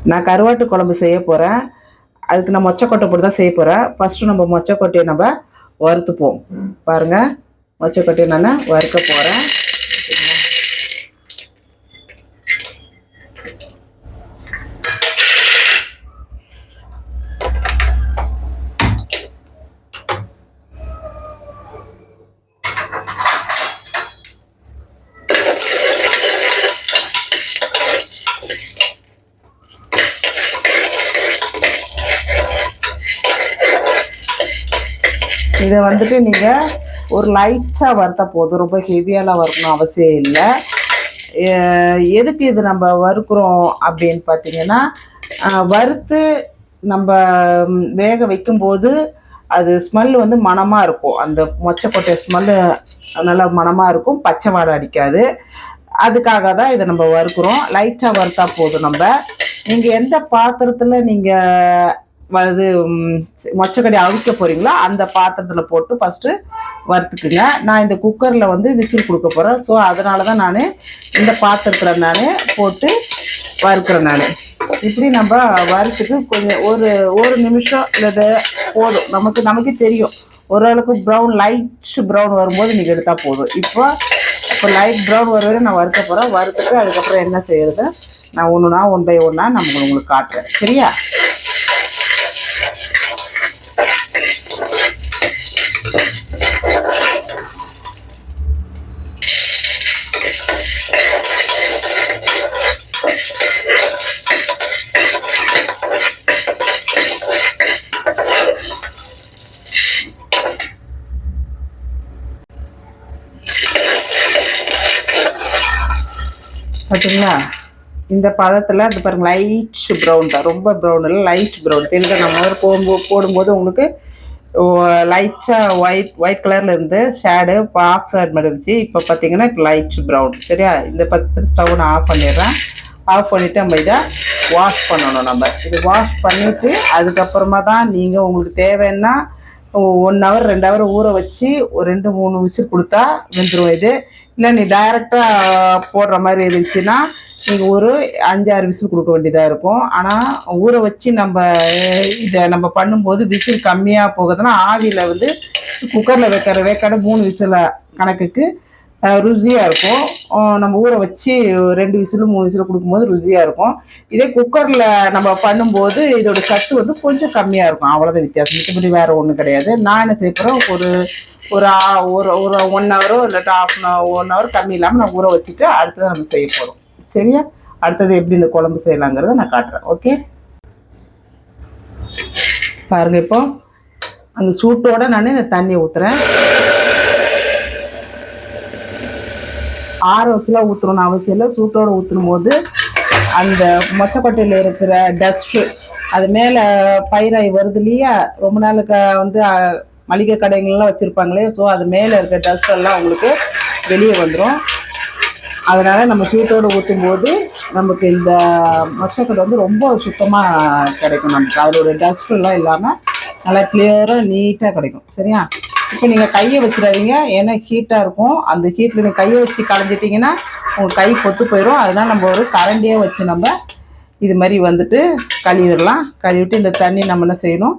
நான் கருவாட்டு குழம்பு செய்ய போகிறேன். அதுக்கு நான் மொச்சக்கொட்டை போட்டு தான் செய்ய போகிறேன். ஃபஸ்ட்டு நம்ம மொச்சக்கொட்டையை நம்ம வறுத்துப்போம். பாருங்கள், மொச்சக்கொட்டையை நான் வறுக்க போகிறேன். இதை வந்துட்டு நீங்கள் ஒரு லைட்டாக வறுத்தா போதும், ரொம்ப ஹெவியாலாம் வறுக்கணும் அவசியம் இல்லை. எதுக்கு இது நம்ம வறுக்கிறோம் அப்படின்னு பார்த்தீங்கன்னா, வறுத்து நம்ம வேக வைக்கும்போது அது ஸ்மெல் வந்து மணமாக இருக்கும். அந்த மொச்சக்கொட்டை ஸ்மெல்லு நல்லா மணமாக இருக்கும், பச்சை வாடை அடிக்காது. அதுக்காக தான் இதை நம்ம வறுக்கிறோம். லைட்டாக வறுத்தா போதும். நீங்கள் எந்த பாத்திரத்தில் நீங்கள் அது மொச்சக்கொட்டை அவிக்க போகிறீங்களோ அந்த பாத்திரத்தில் போட்டு ஃபஸ்ட்டு வறுத்துக்குங்க. நான் இந்த குக்கரில் வந்து விசில் கொடுக்க போகிறேன். ஸோ அதனால தான் நான் இந்த பாத்திரத்தில் நான் போட்டு வறுக்கிறேன். நான் இப்படி நம்ம வறுத்துட்டு கொஞ்சம் ஒரு நிமிஷம் இல்லை போதும். நமக்கே தெரியும் ஓரளவுக்கு ப்ரௌன், லைட் ப்ரௌன் வரும்போது நீங்கள் எடுத்தால் போதும். இப்போ லைட் ப்ரௌன் வர வரை நான் வறுக்க போகிறேன். வறுத்துட்டு அதுக்கப்புறம் என்ன செய்யறது நான் ஒன் பை ஒன்றா உங்களுக்கு காட்டுறேன். சரியா? பார்த்தீங்களா? இந்த பதத்தில் அது பாருங்கள், லைட் ப்ரௌன் தான், ரொம்ப ப்ரௌன் இல்லை, லைட் ப்ரௌன் தெரியுது. நம்ம போடும்போது உங்களுக்கு லைட்டாக ஒயிட் கலரில் இருந்து ஷேடு ஆஃப் ஷேட் மாதிரி இருந்துச்சு. இப்போ பார்த்தீங்கன்னா இப்போ லைட் ப்ரௌன். சரியா? இந்த பதத்தில் ஸ்டவ் நான் ஆஃப் பண்ணிடுறேன். ஆஃப் பண்ணிவிட்டு நம்ம இதை வாஷ் பண்ணணும். நம்ம இது வாஷ் பண்ணிவிட்டு அதுக்கப்புறமா தான் நீங்கள் உங்களுக்கு தேவைன்னா 1 ஹவர் 2 ஹவர் ஊற வச்சு ஒரு 2-3 விசில் கொடுத்தா வெந்துடும். இது இல்லை நீ டைரெக்டாக போடுற மாதிரி இருந்துச்சுன்னா நீங்கள் ஒரு 5-6 விசில் கொடுக்க வேண்டியதாக இருக்கும். ஆனால் ஊற வச்சு இதை நம்ம பண்ணும்போது விசில் கம்மியாக போகுதுன்னா ஆவியில் வந்து குக்கரில் வேக்காடு 3 விசில் கணக்குக்கு ருசியாக இருக்கும். நம்ம ஊற வச்சு 2 விசிலு 3 விசிலு கொடுக்கும்போது ருசியாக இருக்கும். இதே குக்கரில் நம்ம பண்ணும்போது இதோட சத்து வந்து கொஞ்சம் கம்மியாக இருக்கும். அவ்வளோதான் வித்தியாசம், மித்தபடி வேறு ஒன்றும் கிடையாது. நான் என்ன செய்ய போகிறேன், ஒரு 1 ஹவரோ இல்லாட்டா 1 ஹவர் கம்மி இல்லாமல் நான் ஊற வச்சுட்டு அடுத்தது நம்ம செய்ய போகிறோம். சரியா? அடுத்தது எப்படி இந்த குழம்பு செய்யலாங்கிறத நான் காட்டுறேன். ஓகே, பாருங்கள். இப்போ அந்த சூட்டோடு நான் இந்த தண்ணியை ஊற்றுறேன். ஆற வச்சுலாம் ஊற்றணும்னு அவசியம் இல்லை. சூட்டோடு ஊற்றும் போது அந்த மொச்சக்கொட்டையில் இருக்கிற டஸ்ட்டு அது மேலே பயிராகி வருது இல்லையா, ரொம்ப நாளுக்கு வந்து மளிகை கடைகள்லாம் வச்சுருப்பாங்களே, ஸோ அது மேலே இருக்கிற டஸ்டெல்லாம் உங்களுக்கு வெளியே வந்துடும். அதனால் நம்ம சூட்டோடு ஊற்றும் போது நமக்கு இந்த மொச்சக்கொட்டை வந்து ரொம்ப சுத்தமாக கிடைக்கும். நமக்கு அதோட டஸ்ட்டெல்லாம் இல்லாமல் நல்லா கிளியராக நீட்டாக கிடைக்கும். சரியா? இப்போ நீங்கள் கையை வச்சிடாதீங்க, ஏன்னா ஹீட்டாக இருக்கும். அந்த ஹீட்டில் நீங்கள் கையை வச்சு களைஞ்சிட்டிங்கன்னா உங்கள் கை பொத்து போயிடும். அதனால் நம்ம ஒரு கரண்டியே வச்சு நம்ம இது மாதிரி வந்துட்டு கழுவிடலாம். கழுவிட்டு இந்த தண்ணி நம்ம என்ன செய்யணும்,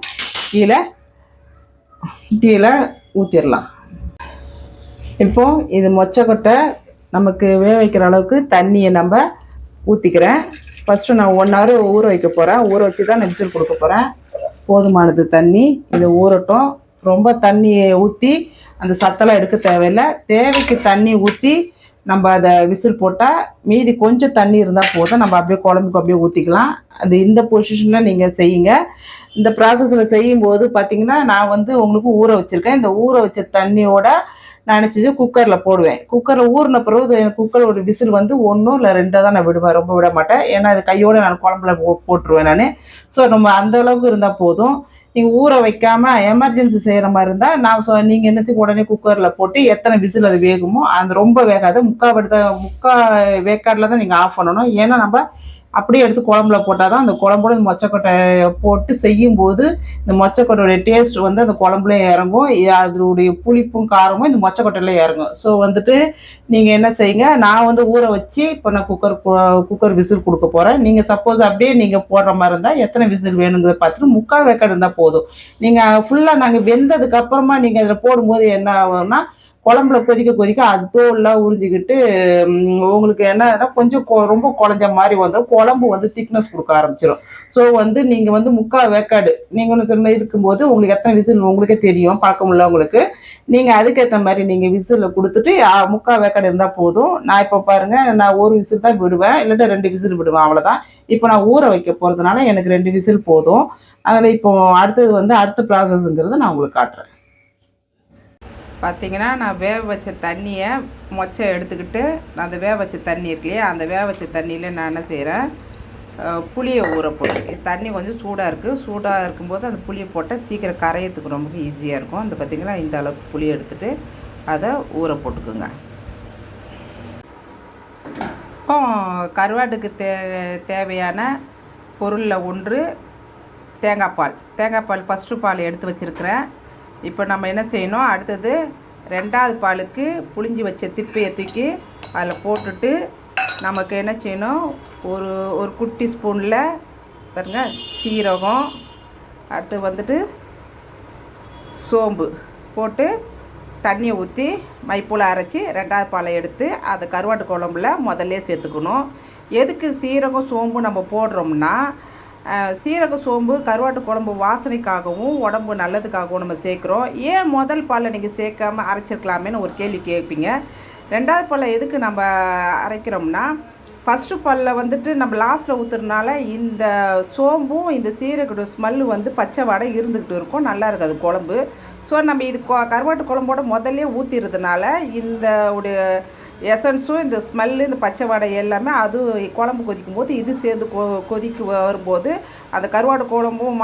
கீழே ஊற்றிடலாம். இப்போது இது மொச்சக்கொட்டை நமக்கு வேக வைக்கிற அளவுக்கு தண்ணியை நம்ம ஊற்றிக்கிறேன். ஃபஸ்ட்டு நான் 1 ஹவர் ஊற வைக்க போகிறேன். ஊற வச்சு தான் நான் விசில் கொடுக்க போகிறேன். போதுமானது தண்ணி, இதை ஊறட்டும். ரொம்ப தண்ணியை ஊற்றி அந்த சத்தெல்லாம் எடுக்க தேவையில்லை. தேவைக்கு தண்ணி ஊற்றி நம்ம அதை விசில் போட்டால் மீதி கொஞ்சம் தண்ணி இருந்தால் போதும். நம்ம அப்படியே குழம்புக்கு அப்படியே ஊற்றிக்கலாம். அது இந்த பொசிஷனில் நீங்கள் செய்யுங்க. இந்த ப்ராசஸில் செய்யும்போது பார்த்திங்கன்னா நான் வந்து உங்களுக்கு ஊற வச்சுருக்கேன். இந்த ஊற வச்ச தண்ணியோட நான் நினச்சது குக்கரில் போடுவேன். குக்கரில் ஊறின பிறகு குக்கர் ஒரு விசில் வந்து 1 இல்லை 2 தான் நான் விடுவேன், ரொம்ப விட மாட்டேன். ஏன்னா அது கையோடு நான் குழம்புல போட்டுருவேன் நான். ஸோ நம்ம அந்தளவுக்கு இருந்தால் போதும். நீங்கள் ஊற வைக்காமல் எமர்ஜென்சி செய்கிற மாதிரி இருந்தால் நீங்கள் என்ன செய்ய, உடனே குக்கரில் போட்டு எத்தனை விசில் அது வேகுமோ, அந்த ரொம்ப வேகாது, முக்கால் வேக்காடில் தான் நீங்கள் ஆஃப் பண்ணணும். ஏன்னா நம்ம அப்படியே எடுத்து குழம்புல போட்டால் தான் அந்த குழம்போட இந்த மொச்சக்கொட்டை போட்டு செய்யும்போது இந்த மொச்சக்கொட்டையோடைய டேஸ்ட் வந்து அந்த குழம்புலையும் இறங்கும், அதனுடைய புளிப்பும் காரமும் இந்த மொச்சக்கொட்டையில இறங்கும். ஸோ வந்துட்டு நீங்கள் என்ன செய்யுங்க, நான் வந்து ஊற வச்சு இப்போ நான் குக்கர் விசில் கொடுக்க போகிறேன். நீங்கள் சப்போஸ் அப்படியே நீங்கள் போடுற மாதிரி இருந்தால் எத்தனை விசில் வேணுங்கிறத பார்த்துட்டு 3/4 வேக்காடு இருந்தால் போதும். நீங்கள் ஃபுல்லாக நாங்கள் வெந்ததுக்கு அப்புறமா நீங்கள் அதில் போடும்போது என்ன ஆகும்னா குழம்புல கொதிக்க கொதிக்க அது தோல்லாம் உறிஞ்சிக்கிட்டு உங்களுக்கு என்னன்னா கொஞ்சம் ரொம்ப குழஞ்ச மாதிரி வந்துடும், குழம்பு வந்து திக்னஸ் கொடுக்க ஆரம்பிச்சிடும். ஸோ வந்து நீங்கள் வந்து 3/4 வேக்காடு நீங்கள் சொன்ன இருக்கும்போது உங்களுக்கு எத்தனை விசில் உங்களுக்கே தெரியும் பழக்கம் உள்ளவங்களுக்கு. நீங்கள் அதுக்கேற்ற மாதிரி நீங்கள் விசிலில் கொடுத்துட்டு 3/4 வேக்காடு இருந்தால் போதும். நான் இப்போ பாருங்கள், நான் ஒரு விசில் தான் விடுவேன், இல்லாட்டா 2 விசில் விடுவேன், அவ்வளோதான். இப்போ நான் ஊற வைக்க போகிறதுனால எனக்கு 2 விசில் போதும். அதில் இப்போ அடுத்தது வந்து அடுத்த ப்ராசஸ்ங்கிறத நான் உங்களுக்கு காட்டுறேன். பார்த்தீங்கன்னா நான் வேக வச்ச தண்ணியை மொச்சை எடுத்துக்கிட்டு நான் அந்த வேக வச்ச தண்ணி இருக்கு இல்லையா, அந்த வேக வச்ச தண்ணியில் நான் என்ன செய்கிறேன், புளியை ஊற போட்டு தண்ணி கொஞ்சம் சூடாக இருக்குது. சூடாக இருக்கும்போது அந்த புளியை போட்டால் சீக்கிரம் கரையிறதுக்கு ரொம்ப ஈஸியாக இருக்கும். அந்த பார்த்திங்கன்னா இந்த அளவுக்கு புளி எடுத்துகிட்டு அதை ஊற போட்டுக்குங்க. இப்போ கருவாட்டுக்கு தேவையான பொருளில் ஒன்று தேங்காய் பால். தேங்காய் பால் ஃபஸ்ட்டு பால் எடுத்து வச்சுருக்கிறேன். இப்போ நம்ம என்ன செய்யணும், அடுத்தது 2வது பாலுக்கு புளிஞ்சி வச்ச திப்பையை தூக்கி அதில் போட்டுட்டு நமக்கு என்ன செய்யணும், ஒரு குட்டி ஸ்பூனில் பாருங்க சீரகம், அடுத்து வந்துட்டு சோம்பு போட்டு தண்ணியை ஊற்றி மைப்பூல அரைச்சி 2வது பாலை எடுத்து அதை கருவாட்டு குழம்புல முதல்ல சேர்த்துக்கணும். எதுக்கு சீரகம் சோம்பு நம்ம போடுறோம்னா, சீரக சோம்பு கருவாட்டு குழம்பு வாசனைக்காகவும் உடம்பு நல்லதுக்காகவும் நம்ம சேர்க்குறோம். ஏன் முதல் பாலில் நீங்கள் சேர்க்காமல் அரைச்சிருக்கலாமேன்னு ஒரு கேள்வி கேட்பீங்க. 2வது பாலில் எதுக்கு நம்ம அரைக்கிறோம்னா, ஃபஸ்ட்டு பாலில் வந்துட்டு நம்ம லாஸ்ட்டில் ஊற்றுறதுனால இந்த சோம்பும் இந்த சீரகோட ஸ்மெல்லு வந்து பச்சை வாடை இருந்துக்கிட்டு இருக்கும், நல்லா இருக்காது குழம்பு. ஸோ நம்ம இது கருவாட்டு குழம்போட முதல்ல ஊற்றிடுறதுனால இந்த உடைய எசன்ஸும் இந்த ஸ்மெல்லு இந்த பச்சை வடை எல்லாமே அது குழம்பு கொதிக்கும் போது இது சேர்ந்து கொதிக்கு வரும்போது அந்த கருவாடு குழம்பும்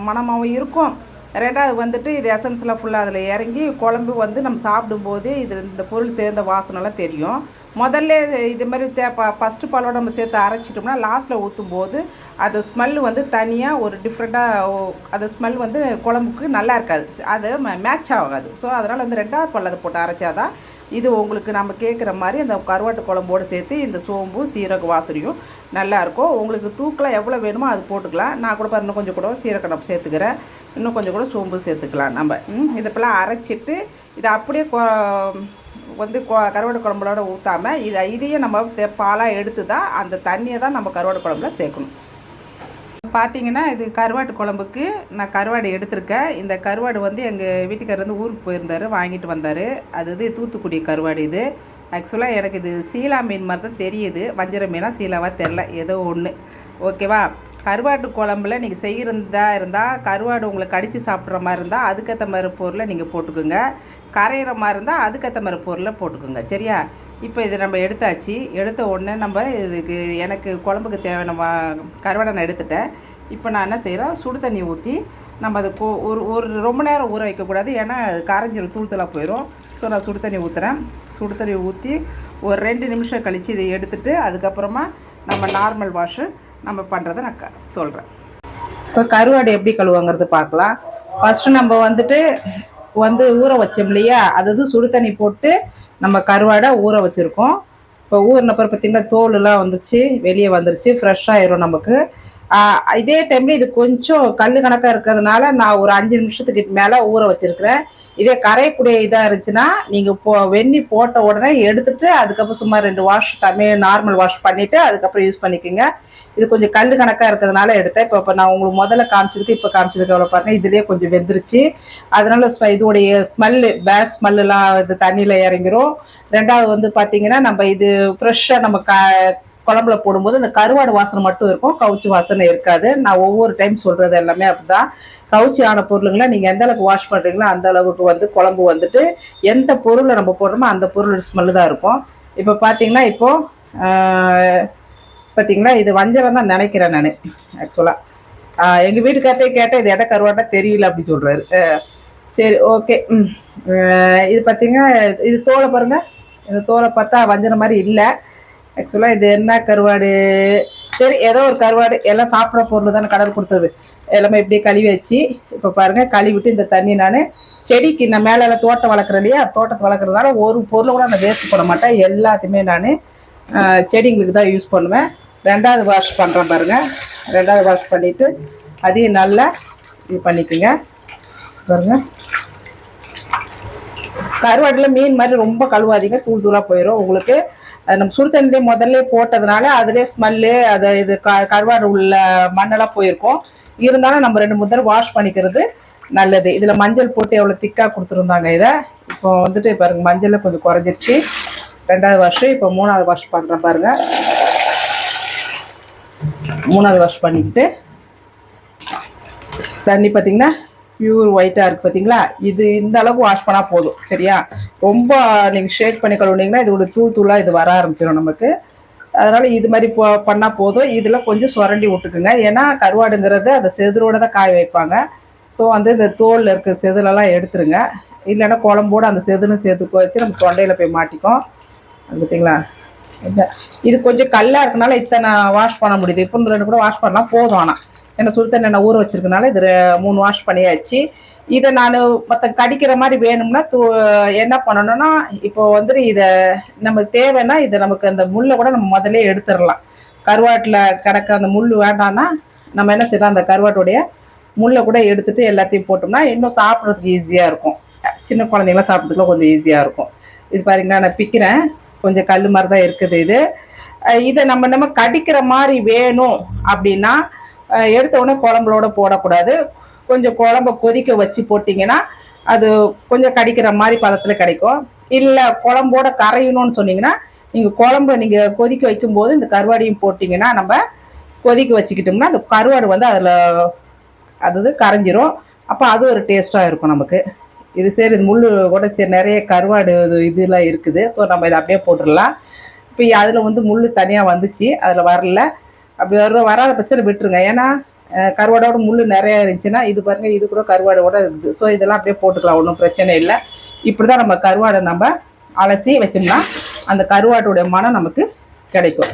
மணமாகவும் இருக்கும். 2வது வந்துட்டு இது எசன்ஸ்லாம் ஃபுல்லாக அதில் இறங்கி குழம்பு வந்து நம்ம சாப்பிடும்போது இது இந்த பொருள் சேர்ந்த வாசனைலாம் தெரியும். முதல்ல இது மாதிரி ஃபஸ்ட்டு பாலோட நம்ம சேர்த்து அரைச்சிட்டோம்னா லாஸ்ட்டில் ஊற்றும் போது அது ஸ்மெல்லு வந்து தனியாக ஒரு டிஃப்ரெண்ட்டாக அது ஸ்மெல் வந்து குழம்புக்கு நல்லா இருக்காது, அது மேட்ச் ஆகாது. ஸோ அதனால் வந்து 2வது பால் அதை போட்டு அரைச்சாதான் இது உங்களுக்கு நம்ம கேட்குற மாதிரி அந்த கருவாட்டு குழம்போடு சேர்த்து இந்த சோம்பு சீரக வாசனையும் நல்லாயிருக்கும். உங்களுக்கு தூக்கெலாம் எவ்வளோ வேணுமோ அது போட்டுக்கலாம். நான் கூட இன்னும் கொஞ்சம் கூட சீரகம் சேர்த்துக்கிறேன், இன்னும் கொஞ்சம் கூட சோம்பு சேர்த்துக்கலாம். நம்ம இதெல்லாம் அரைச்சிட்டு இதை அப்படியே வந்து கருவாட்டு குழம்போட ஊற்றாமல் இதையே நம்ம பாலாக எடுத்து தான் அந்த தண்ணியை தான் நம்ம கருவாட்டு குழம்புல சேர்க்கணும். பார்த்தீங்கன்னா இது கருவாட்டு குழம்புக்கு நான் கருவாடு எடுத்திருக்கேன். இந்த கருவாடு வந்து எங்கள் வீட்டுக்காரர் வந்து ஊருக்கு போயிருந்தார், வாங்கிட்டு வந்தார். அது தூத்துக்குடி கருவாடு. இது ஆக்சுவலாக எனக்கு இது சீலா மீன் மாதிரி தான் தெரியுது, வஞ்சர மீனாக சீலாவாக தெரில, ஏதோ ஒன்று. ஓகேவா, கருவாட்டு குழம்புல நீங்கள் செய்கிறதா இருந்தால் கருவாடு உங்களுக்கு கடித்து சாப்பிட்ற மாதிரி இருந்தால் அதுக்கேற்ற மாதிரி பொருளை நீங்கள் போட்டுக்கோங்க, கரையிற மாதிரி இருந்தால் அதுக்கேற்ற மாதிரி பொருளை போட்டுக்கோங்க. சரியா, இப்போ இது நம்ம எடுத்தாச்சு. எடுத்த உடனே நம்ம இதுக்கு எனக்கு குழம்புக்கு தேவையான கருவாடை நான் எடுத்துட்டேன். இப்போ நான் என்ன செய்கிறேன், சுடு தண்ணி ஊற்றி நம்ம அது ஒரு ரொம்ப நேரம் ஊற வைக்கக்கூடாது, ஏன்னா அது கரைஞ்சிரும், தூள்தலாக போயிடும். ஸோ நான் சுடு தண்ணி ஊற்றுறேன். சுடு தண்ணி ஊற்றி ஒரு 2 நிமிஷம் கழித்து இதை எடுத்துகிட்டு அதுக்கப்புறமா நம்ம நார்மல் வாஷு நம்ம பண்ணுறதை நான் சொல்கிறேன். இப்போ கருவாடு எப்படி கழுவாங்கிறது பார்க்கலாம். ஃபஸ்ட்டு நம்ம வந்துட்டு ஊற வச்சோம் இல்லையா, அதாவது சுடு தண்ணி போட்டு நம்ம கருவாடை ஊற வச்சுருக்கோம். இப்போ ஊறின பிறகு பார்த்திங்கன்னா தோலுலாம் வந்துச்சு, வெளியே வந்துருச்சு, ஃப்ரெஷ்ஷாகிடும் நமக்கு. இதே டைமில் இது கொஞ்சம் கல் கணக்காக இருக்கிறதுனால நான் ஒரு 5 நிமிஷத்துக்கு மேலே ஊற வச்சுருக்கிறேன். இதே கரையக்கூடிய இதாக இருந்துச்சுன்னா நீங்கள் வெந்நி போட்ட உடனே எடுத்துகிட்டு அதுக்கப்புறம் சும்மா 2 வாஷ் நார்மல் வாஷ் பண்ணிவிட்டு அதுக்கப்புறம் யூஸ் பண்ணிக்கோங்க. இது கொஞ்சம் கல் கணக்காக இருக்கிறதுனால எடுத்தேன். இப்போ நான் உங்களுக்கு முதல்ல காமிச்சதுக்கு இப்போ காமிச்சதுக்கு எவ்வளோ பாருங்கள், இதுலேயே கொஞ்சம் வெந்துருச்சு. அதனால இதோடைய ஸ்மெல்லு பேட் ஸ்மெல்லாம் இது தண்ணியில் இறங்கிரும். 2வது வந்து பார்த்திங்கன்னா நம்ம இது ஃப்ரெஷ்ஷாக நம்ம குழம்புல போடும்போது அந்த கருவாடு வாசனை மட்டும் இருக்கும், கவுச்சி வாசனை இருக்காது. நான் ஒவ்வொரு டைம் சொல்கிறது எல்லாமே அப்படிதான். கவுச்சி ஆன பொருளுங்களை நீங்கள் எந்த அளவுக்கு வாஷ் பண்ணுறீங்களோ அந்த அளவுக்கு வந்து குழம்பு வந்துட்டு எந்த பொருளை நம்ம போடுறோமோ அந்த பொருளோட ஸ்மெல்லு தான் இருக்கும். இப்போ பார்த்தீங்கன்னா பார்த்தீங்களா இது வஞ்சரம் தான் நினைக்கிறேன் நான். ஆக்சுவலாக எங்கள் வீட்டுக்கார்ட்டே கேட்டால் இது எடை கருவாட்டா தெரியல அப்படி சொல்கிறாரு. சரி, ஓகே. இது பார்த்தீங்கன்னா இது தோலை பாருங்கள், இந்த தோலை பார்த்தா வஞ்சரம் மாதிரி இல்லை. ஆக்சுவலாக இது என்ன கருவாடு, சரி ஏதோ ஒரு கருவாடு எல்லாம் சாப்பிட்ற பொருள் தானே கடவுள் கொடுத்தது, எல்லாமே இப்படியே கழுவி வச்சு இப்போ பாருங்கள் கழுவிட்டு இந்த தண்ணி நான் செடிக்கு நான் மேலே தோட்டம் வளர்க்குறேன் இல்லையா, தோட்டத்தை வளர்க்குறதுனால ஒரு பொருளை கூட நான் வேஸ்ட் பண்ண மாட்டேன், எல்லாத்தையுமே நான் செடிங்களுக்கு தான் யூஸ் பண்ணுவேன். ரெண்டாவது வாஷ் பண்ணுறேன் பாருங்கள். ரெண்டாவது வாஷ் பண்ணிவிட்டு அதையும் நல்லா இது பண்ணிக்கோங்க பாருங்கள். கருவாட்டில் மீன் மாதிரி ரொம்ப கழுவாதீங்க, தூள் தூளாக போயிடும் உங்களுக்கு. நம்ம சுடு தண்ணிலே முதல்ல போட்டதுனால அதிலே ஸ்மெல்லு அது இது கருவாடு உள்ள மண்ணெல்லாம் போயிருக்கும். இருந்தாலும் நம்ம 2-3 தடவை வாஷ் பண்ணிக்கிறது நல்லது. இதில் மஞ்சள் போட்டு எவ்வளோ திக்காக கொடுத்துருந்தாங்க. இதை இப்போ வந்துட்டு பாருங்கள் மஞ்சள் கொஞ்சம் குறைஞ்சிருச்சு. ரெண்டாவது வாஷ், இப்போ மூணாவது வாஷ் பண்ணுறேன் பாருங்கள். மூணாவது வாஷ் பண்ணிக்கிட்டு தண்ணி பார்த்திங்கன்னா பியூர் ஒயிட்டாக இருக்குது பார்த்தீங்களா. இது இந்த அளவுக்கு வாஷ் பண்ணால் போதும் சரியா. ரொம்ப நீங்கள் ஷேக் பண்ணி கழுவுனீங்கன்னா இதோட தூள் தூளாக இது வர ஆரம்பிச்சிடும் நமக்கு. அதனால் இது மாதிரி பண்ணால் போதும். இதில் கொஞ்சம் சுரண்டி விட்டுக்குங்க, ஏன்னா கருவாடுங்கிறது அந்த செதிலோடு தான் காய வைப்பாங்க. ஸோ வந்து இந்த தோலில் இருக்க செதிலெல்லாம் எடுத்துருங்க, இல்லைன்னா குழம்போடு அந்த செதிலும் சேர்த்து வச்சு நம்ம தொண்டையில் போய் மாட்டிக்கும். அது பார்த்தீங்களா, இது கொஞ்சம் கல்லாக இருக்கனால இத்தனை வாஷ் பண்ண முடியுது. இப்போ 2 கூட வாஷ் பண்ணலாம் போதும். ஆனால் என்ன சுடு தண்ணி நான் ஊற வச்சிருக்கனால இது 3 வாஷ் பண்ணியாச்சு. இதை நான் மற்ற கடிக்கிற மாதிரி வேணும்னா என்ன பண்ணணும்னா, இப்போ வந்துட்டு இதை நமக்கு தேவைன்னா இதை நமக்கு அந்த முள்ளை கூட நம்ம முதல்ல எடுத்துடலாம். கருவாட்டில் கிடக்க அந்த முள் வேண்டாம்னா நம்ம என்ன செய்யலாம், அந்த கருவாட்டுடைய முள்ளை கூட எடுத்துட்டு எல்லாத்தையும் போட்டோம்னா இன்னும் சாப்பிட்றதுக்கு ஈஸியாக இருக்கும். சின்ன குழந்தைங்களாம் சாப்பிட்றதுக்குலாம் கொஞ்சம் ஈஸியாக இருக்கும். இது பாருங்கன்னா நான் பிக்கிறேன், கொஞ்சம் கல் மாதிரி தான் இருக்குது இது. இதை நம்ம கடிக்கிற மாதிரி வேணும் அப்படின்னா எடுத்த உடனே குழம்புலோட போடக்கூடாது. கொஞ்சம் குழம்ப கொதிக்க வச்சு போட்டிங்கன்னா அது கொஞ்சம் கடிக்கிற மாதிரி பதத்தில் கிடைக்கும். இல்லை குழம்போட கரையணும்னு சொன்னீங்கன்னா நீங்கள் குழம்பு நீங்கள் கொதிக்க வைக்கும்போது இந்த கருவாடையும் போட்டிங்கன்னா நம்ம கொதிக்க வச்சுக்கிட்டோம்னா அந்த கருவாடு வந்து அதில் அது கரைஞ்சிரும். அப்போ அது ஒரு டேஸ்ட்டாக இருக்கும் நமக்கு. இது சரி, இது முள் கூட சரி நிறைய கருவாடு இதெல்லாம் இருக்குது. ஸோ நம்ம இதை அப்படியே போட்டுடலாம். இப்போ அதில் வந்து முள் தனியாக வந்துச்சு, அதில் வரல. அப்படி வராத பட்சத்தில் விட்டுருங்க, ஏன்னா கருவாடோட முள் நிறையா இருந்துச்சுன்னா இது பாருங்கள் இது கூட கருவாடோட இருக்குது. ஸோ இதெல்லாம் அப்படியே போட்டுக்கலாம், ஒன்றும் பிரச்சனை இல்லை. இப்படி தான் நம்ம கருவாடை நம்ம அலசி வச்சோம்னா அந்த கருவாட்டோடைய மனம் நமக்கு கிடைக்கும்.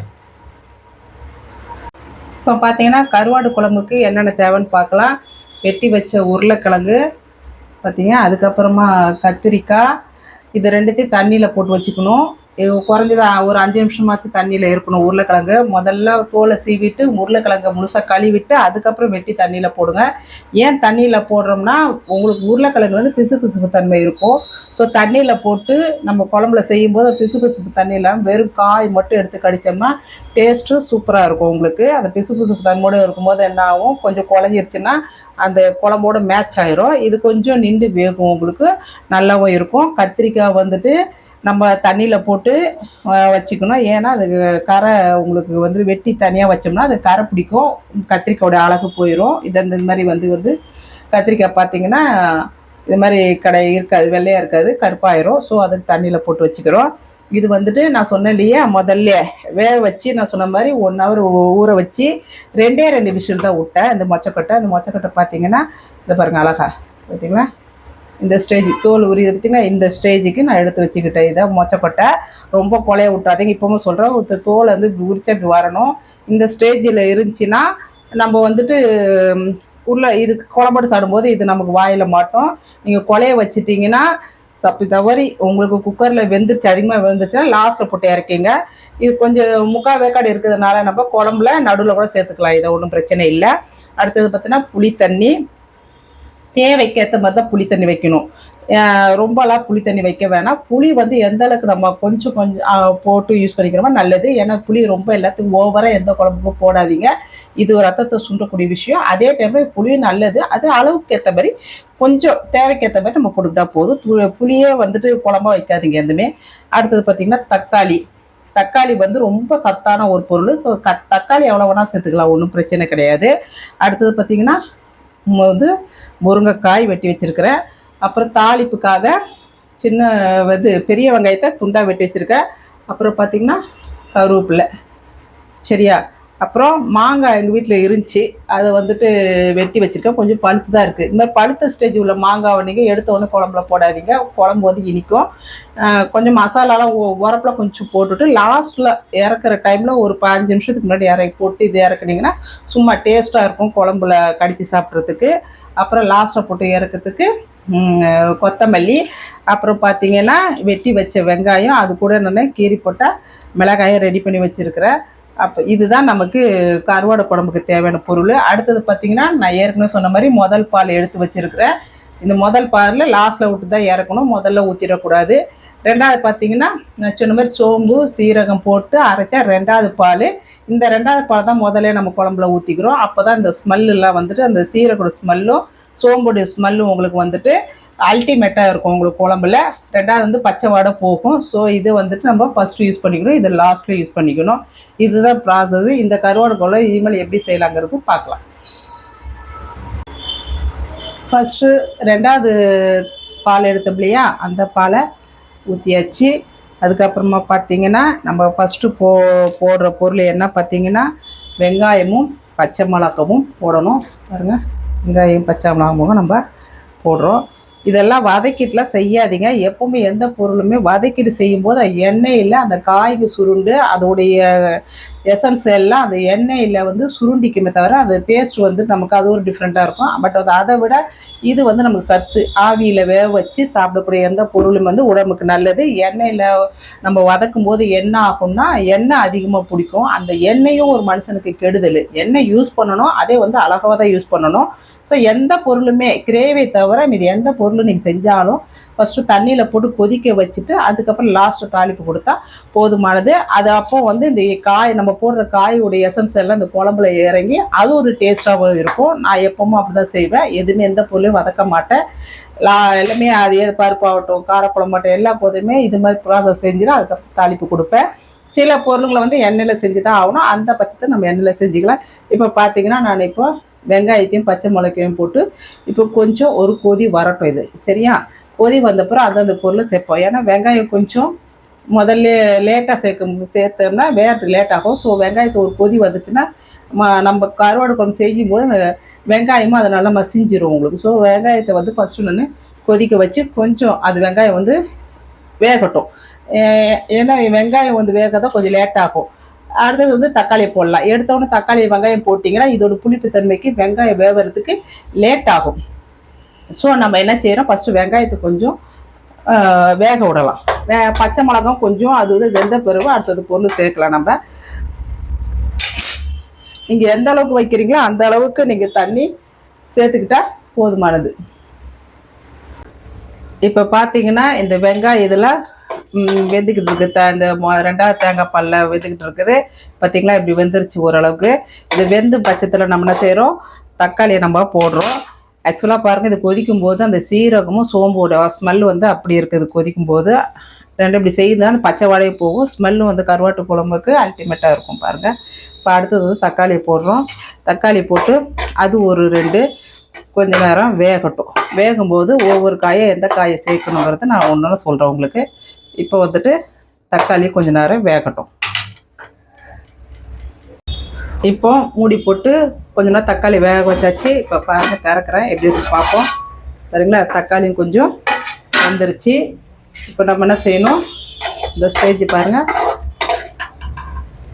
இப்போ பார்த்தீங்கன்னா கருவாடு குழம்புக்கு என்னென்ன தேவைன்னு பார்க்கலாம். வெட்டி வச்ச உருளைக்கிழங்கு பார்த்தீங்க, அதுக்கப்புறமா கத்திரிக்காய், இது 2த்தையும் தண்ணியில் போட்டு வச்சுக்கணும். குறைஞ்சது ஒரு 5 நிமிஷமாச்சு தண்ணியில் இருக்கணும். உருளைக்கிழங்கு முதல்ல தோலை சீவிட்டு உருளைக்கிழங்கை முழுசாக கழுவிட்டு அதுக்கப்புறம் வெட்டி தண்ணியில் போடுங்க. ஏன் தண்ணியில் போடுறோம்னா உங்களுக்கு உருளைக்கிழங்கு வந்து பிசுபிசுப்பு தன்மை இருக்கும். ஸோ தண்ணியில் போட்டு நம்ம குழம்புல செய்யும்போது பிசுபிசுப்பு தண்ணி இல்லாமல் வெறும் காய் மட்டும் எடுத்து கடித்தோம்னா டேஸ்ட்டும் சூப்பராக இருக்கும் உங்களுக்கு. அந்த பிசுபிசுப்பு தன்மையோடு இருக்கும்போது என்ன ஆகும், கொஞ்சம் குழஞ்சிருச்சுன்னா அந்த குழம்போடு மேட்ச் ஆயிரும். இது கொஞ்சம் நின்று வேகும், உங்களுக்கு நல்லாவும் இருக்கும். கத்திரிக்காய் வந்துட்டு நம்ம தண்ணியில் போட்டு வச்சுக்கணும், ஏன்னா அது கரை உங்களுக்கு வந்து வெட்டி தனியாக வச்சோம்னா அது கரை பிடிக்கும், கத்திரிக்காயோட அழகு போயிடும். இந்த மாதிரி வந்து கத்திரிக்காய் பார்த்திங்கன்னா இது மாதிரி இருக்காது, வெள்ளையாக இருக்காது, கருப்பாயிரும். ஸோ அதுக்கு தண்ணியில் போட்டு வச்சுக்கிறோம். இது வந்துட்டு நான் சொன்னேன் இல்லையா, முதல்ல வேக வச்சு நான் சொன்ன மாதிரி 1 ஹவர் ஊற வச்சு 2 விசில் தான் விட்டேன். இந்த மொச்சக்கொட்டை பார்த்திங்கன்னா இந்த பாருங்கள் அழகா பார்த்திங்களா, இந்த ஸ்டேஜ் தோல் உரி பார்த்திங்கன்னா இந்த ஸ்டேஜுக்கு நான் எடுத்து வச்சுக்கிட்டேன். இதை மொச்சக்கொட்டை ரொம்ப கொலைய விட்டாதீங்க. இப்போவும் சொல்கிறேன், ஒரு தோல் வந்து உரிச்சா இப்படி வரணும். இந்த ஸ்டேஜில் இருந்துச்சுன்னா நம்ம வந்துட்டு உள்ள இதுக்கு குழம்பு சாடும்போது இது நமக்கு வாயில் மாட்டோம். நீங்கள் கொலைய வச்சுட்டிங்கன்னா தவறி உங்களுக்கு குக்கரில் வெந்துருச்சு, அதிகமாக வெந்துருச்சுன்னா லாஸ்ட்டில் போட்டு இறக்கிங்க. இது கொஞ்சம் 3/4 வேக்காடு இருக்கிறதுனால நம்ம குழம்புல நடுவில் கூட சேர்த்துக்கலாம், இதை ஒன்றும் பிரச்சனை இல்லை. அடுத்தது பார்த்தீங்கன்னா புளி தண்ணி, தேவைக்கேற்ற மாதிரி தான் புளி தண்ணி வைக்கணும். ரொம்பலாம் புளி தண்ணி வைக்க வேணாம். புளி வந்து எந்த அளவுக்கு நம்ம கொஞ்சம் போட்டு யூஸ் பண்ணிக்கிறோமோ நல்லது. ஏன்னா புளி ரொம்ப எல்லாத்துக்கும் ஓவராக எந்த குழம்புக்கும் போடாதீங்க, இது ஒரு ரத்தத்தை சுண்டக்கூடிய விஷயம். அதே டைமில் புளி நல்லது, அது அளவுக்கு ஏற்ற மாதிரி கொஞ்சம் தேவைக்கேற்ற மாதிரி நம்ம போட்டுக்கிட்டா போதும். புளியே வந்துட்டு குழம்பா வைக்காதீங்க எதுவுமே. அடுத்தது பார்த்திங்கன்னா தக்காளி வந்து ரொம்ப சத்தான ஒரு பொருள். ஸோ தக்காளி எவ்வளோ வேணால் சேர்த்துக்கலாம், ஒன்றும் பிரச்சனை கிடையாது. அடுத்தது பார்த்திங்கன்னா வந்து முருங்கைக்காய் வெட்டி வச்சுருக்கிறேன். அப்புறம் தாளிப்புக்காக பெரிய வெங்காயத்தை துண்டாக வெட்டி வச்சுருக்கேன். அப்புறம் பார்த்திங்கன்னா கருவேப்பிலை சரியா. அப்புறம் மாங்காய் எங்கள் வீட்டில் இருந்துச்சு, அதை வந்துட்டு வெட்டி வச்சுருக்கேன். கொஞ்சம் பழுத்து தான் இருக்குது. இந்த மாதிரி பழுத்த ஸ்டேஜ் உள்ள மாங்காவை நீங்கள் எடுத்த உடனே குழம்புல போடாதீங்க, குழம்பு வந்து இனிக்கும். கொஞ்சம் மசாலாலாம் உரப்பில் கொஞ்சம் போட்டுட்டு லாஸ்ட்டில் இறக்குற டைமில் ஒரு 5 நிமிஷத்துக்கு முன்னாடி இறக்கி போட்டு இது இறக்குனீங்கன்னா சும்மா டேஸ்ட்டாக இருக்கும் குழம்புல கடித்து சாப்பிட்றதுக்கு. அப்புறம் லாஸ்ட்டில் போட்டு இறக்கிறதுக்கு கொத்தமல்லி, அப்புறம் பார்த்திங்கன்னா வெட்டி வச்ச வெங்காயம், அது கூட நான் கீரி போட்டால் மிளகாயை ரெடி பண்ணி வச்சுருக்கிறேன். அப்போ இதுதான் நமக்கு கருவாடு குழம்புக்கு தேவையான பொருள். அடுத்தது பார்த்திங்கன்னா நான் ஏற்கனவே சொன்ன மாதிரி முதல் பால் எடுத்து வச்சுருக்கிறேன். இந்த முதல் பாலில் லாஸ்ட்டில் விட்டு தான் இறக்கணும், முதல்ல ஊற்றிடக்கூடாது. ரெண்டாவது பார்த்திங்கன்னா நான் சொன்ன மாதிரி சோம்பு சீரகம் போட்டு அரைச்சா ரெண்டாவது பால். இந்த ரெண்டாவது பால் தான் முதல்ல நம்ம குழம்புல ஊற்றிக்கிறோம். அப்போ தான் இந்த ஸ்மெல்லாம் வந்துட்டு அந்த சீரகோட ஸ்மெல்லும் சோம்புடைய ஸ்மெல்லும் உங்களுக்கு வந்துட்டு அல்டிமேட்டாக இருக்கும் உங்களுக்கு குழம்புல. ரெண்டாவது வந்து பச்சை வாடை போகும். ஸோ இது வந்துட்டு நம்ம ஃபஸ்ட்டு யூஸ் பண்ணிக்கணும், இது லாஸ்ட்டில் யூஸ் பண்ணிக்கணும். இதுதான் ப்ராசஸ். இந்த கருவாடு குழம்பு இனிமேல் எப்படி செய்யலாங்கிறது பார்க்கலாம். ஃபஸ்ட்டு ரெண்டாவது பால் எடுத்தோம் இல்லையா, அந்த பாலை ஊற்றியாச்சு. அதுக்கப்புறமா பார்த்திங்கன்னா நம்ம ஃபஸ்ட்டு போடுற பொருள் என்ன பார்த்திங்கன்னா வெங்காயமும் பச்சை மிளகாவும் போடணும். பாருங்கள், வெங்காயம் பச்சை மிளகாவும் நம்ம போடுறோம். இதெல்லாம் வதக்கிட்டுலாம் செய்யாதீங்க. எப்போவுமே எந்த பொருளுமே வதக்கிட்டு செய்யும்போது எண்ணெயில் அந்த காய்க்கு சுருண்டு அதோடைய எசன்ஸ் எல்லாம் அந்த எண்ணெயில் வந்து சுருண்டிக்குமே தவிர அது டேஸ்ட் வந்து நமக்கு அது ஒரு டிஃப்ரெண்ட்டாக இருக்கும். பட் அதை விட இது வந்து நமக்கு சத்து. ஆவியில் வேக வச்சு சாப்பிடக்கூடிய எந்த பொருளும் வந்து உடம்புக்கு நல்லது. எண்ணெயில் நம்ம வதக்கும் போது என்ன ஆகும்னா எண்ணெய் அதிகமாக பிடிக்கும். அந்த எண்ணெயும் ஒரு மனுஷனுக்கு கெடுதல். எண்ணெய் யூஸ் பண்ணணும், அதே வந்து அழகாக தான் யூஸ் பண்ணணும். ஸோ எந்த பொருளுமே கிரேவி தவிர மீது எந்த பொருளும் நீங்கள் செஞ்சாலும் ஃபஸ்ட்டு தண்ணியில் போட்டு கொதிக்க வச்சுட்டு அதுக்கப்புறம் லாஸ்ட்டு தாளிப்பு கொடுத்தா போதுமானது. அது அப்போ வந்து இந்த காய் நம்ம போடுற காயோடைய எசன்ஸ் எல்லாம் இந்த குழம்புல இறங்கி அது ஒரு டேஸ்ட்டாகவும் இருக்கும். நான் எப்போவும் அப்படி தான் செய்வேன். எதுவுமே எந்த பொருளையும் வதக்க மாட்டேன். எல்லாமே அது பருப்பாகட்டும் காரக்குழம்பாகட்டும் எல்லா போதுமே இது மாதிரி ப்ராசஸ் செஞ்சுட்டு அதுக்கப்புறம் தாளிப்பு கொடுப்பேன். சில பொருளுங்களை வந்து எண்ணெயில் செஞ்சு தான் ஆகணும், அந்த பட்சத்தை நம்ம எண்ணெயில் செஞ்சுக்கலாம். இப்போ பார்த்திங்கன்னா நான் இப்போ வெங்காயத்தையும் பச்சை மிளகாயும் போட்டு இப்போ கொஞ்சம் ஒரு கொதி வரட்டும். இது சரியா, கொதி வந்தப்புறம் அந்தந்த பொருளை சேர்ப்போம். ஏன்னா வெங்காயம் கொஞ்சம் முதல்ல லேட்டாக சேர்த்தோம்னா வேறு லேட் ஆகும். ஸோ வெங்காயத்தை ஒரு கொதி வந்துச்சுன்னா நம்ம கருவாடு குழம்பு செய்யும் போது அந்த வெங்காயமும் அதை நல்லா மசிஞ்சிரும் உங்களுக்கு. ஸோ வெங்காயத்தை வந்து ஃபஸ்ட்டு நான் கொதிக்க வச்சு கொஞ்சம் அது வெங்காயம் வந்து வேகட்டும். ஏன்னா வெங்காயம் வந்து வேக தான் கொஞ்சம் லேட் ஆகும். அடுத்தது வந்து தக்காளி போடலாம். எடுத்தோடனே தக்காளி வெங்காயம் போட்டிங்கன்னா இதோட புளிப்பு தன்மைக்கு வெங்காயம் வேகிறதுக்கு லேட் ஆகும். ஸோ நம்ம என்ன செய்கிறோம், ஃபஸ்ட்டு வெங்காயத்தை கொஞ்சம் வேக விடலாம். பச்சை மிளகாவும் கொஞ்சம் அது வந்து வெந்த பிறகு அடுத்தது பொருள் சேர்க்கலாம். நம்ம நீங்கள் எந்த அளவுக்கு வைக்கிறீங்களோ அந்த அளவுக்கு நீங்கள் தண்ணி சேர்த்துக்கிட்டா போதுமானது. இப்போ பார்த்தீங்கன்னா இந்த வெங்காயம் இதெல்லாம் வெந்துக்கிட்டு இருக்குது. இந்த ரெண்டாவது தேங்காய் பாலில் வெந்துக்கிட்டு இருக்குது. பார்த்திங்களா இப்படி வெந்துருச்சு ஓரளவுக்கு. இது வெந்து பட்சத்தில் நம்ம என்ன செய்கிறோம், தக்காளியை நம்ம போடுறோம். ஆக்சுவலாக பாருங்கள், இது கொதிக்கும் போது அந்த சீரகமும் சோம்போட ஸ்மெல் வந்து அப்படி இருக்குது. கொதிக்கும் போது ரெண்டு இப்படி செய்யுதுன்னா அந்த பச்சை வாடையை போகும். ஸ்மெல்லும் வந்து கருவாட்டு குழம்புக்கு அல்டிமேட்டாக இருக்கும் பாருங்கள். இப்போ அடுத்தது வந்து தக்காளி போடுறோம். தக்காளி போட்டு அது ஒரு 2 கொஞ்ச நேரம் வேகட்டும். வேகும்போது ஒவ்வொரு காயை எந்த காயை சேர்க்கணுங்கிறத நான் ஒன்று சொல்கிறேன் உங்களுக்கு. இப்போ வந்துட்டு தக்காளி கொஞ்ச நேரம் வேகட்டும். இப்போ மூடி போட்டு கொஞ்ச நேரம் தக்காளி வேக வச்சாச்சு. இப்போ பாருங்கள், திறக்கிறேன், எப்படி இருக்கு பார்ப்போம். சரிங்களா, தக்காளியும் கொஞ்சம் வந்துருச்சு. இப்போ நம்ம என்ன செய்யணும், இந்த ஸ்டேஜ் பாருங்கள்,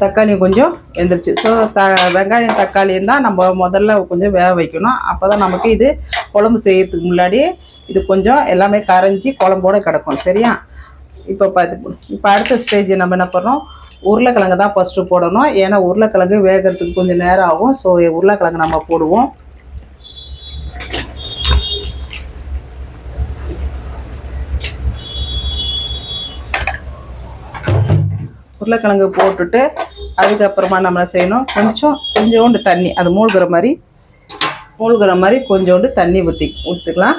தக்காளியும் கொஞ்சம் வெந்துருச்சு. ஸோ வெங்காயம் தக்காளியும் தான் நம்ம முதல்ல கொஞ்சம் வேக வைக்கணும். அப்போ தான் நமக்கு இது குழம்பு செய்யறதுக்கு முன்னாடி இது கொஞ்சம் எல்லாமே கரைஞ்சி குழம்போடு கிடக்கும். சரியா, இப்போ அடுத்த ஸ்டேஜ் நம்ம என்ன பண்ணுறோம், உருளைக்கிழங்கு தான் ஃபஸ்ட்டு போடணும். ஏன்னா உருளைக்கிழங்கு வேகிறதுக்கு கொஞ்சம் நேரம் ஆகும். ஸோ உருளைக்கிழங்கு நம்ம போடுவோம். உருளைக்கிழங்கு போட்டுட்டு அதுக்கப்புறமா நம்ம செய்யணும், கொஞ்சோண்டு தண்ணி, அது மூழ்கிற மாதிரி கொஞ்சோண்டு தண்ணி ஊற்றிக்கலாம்.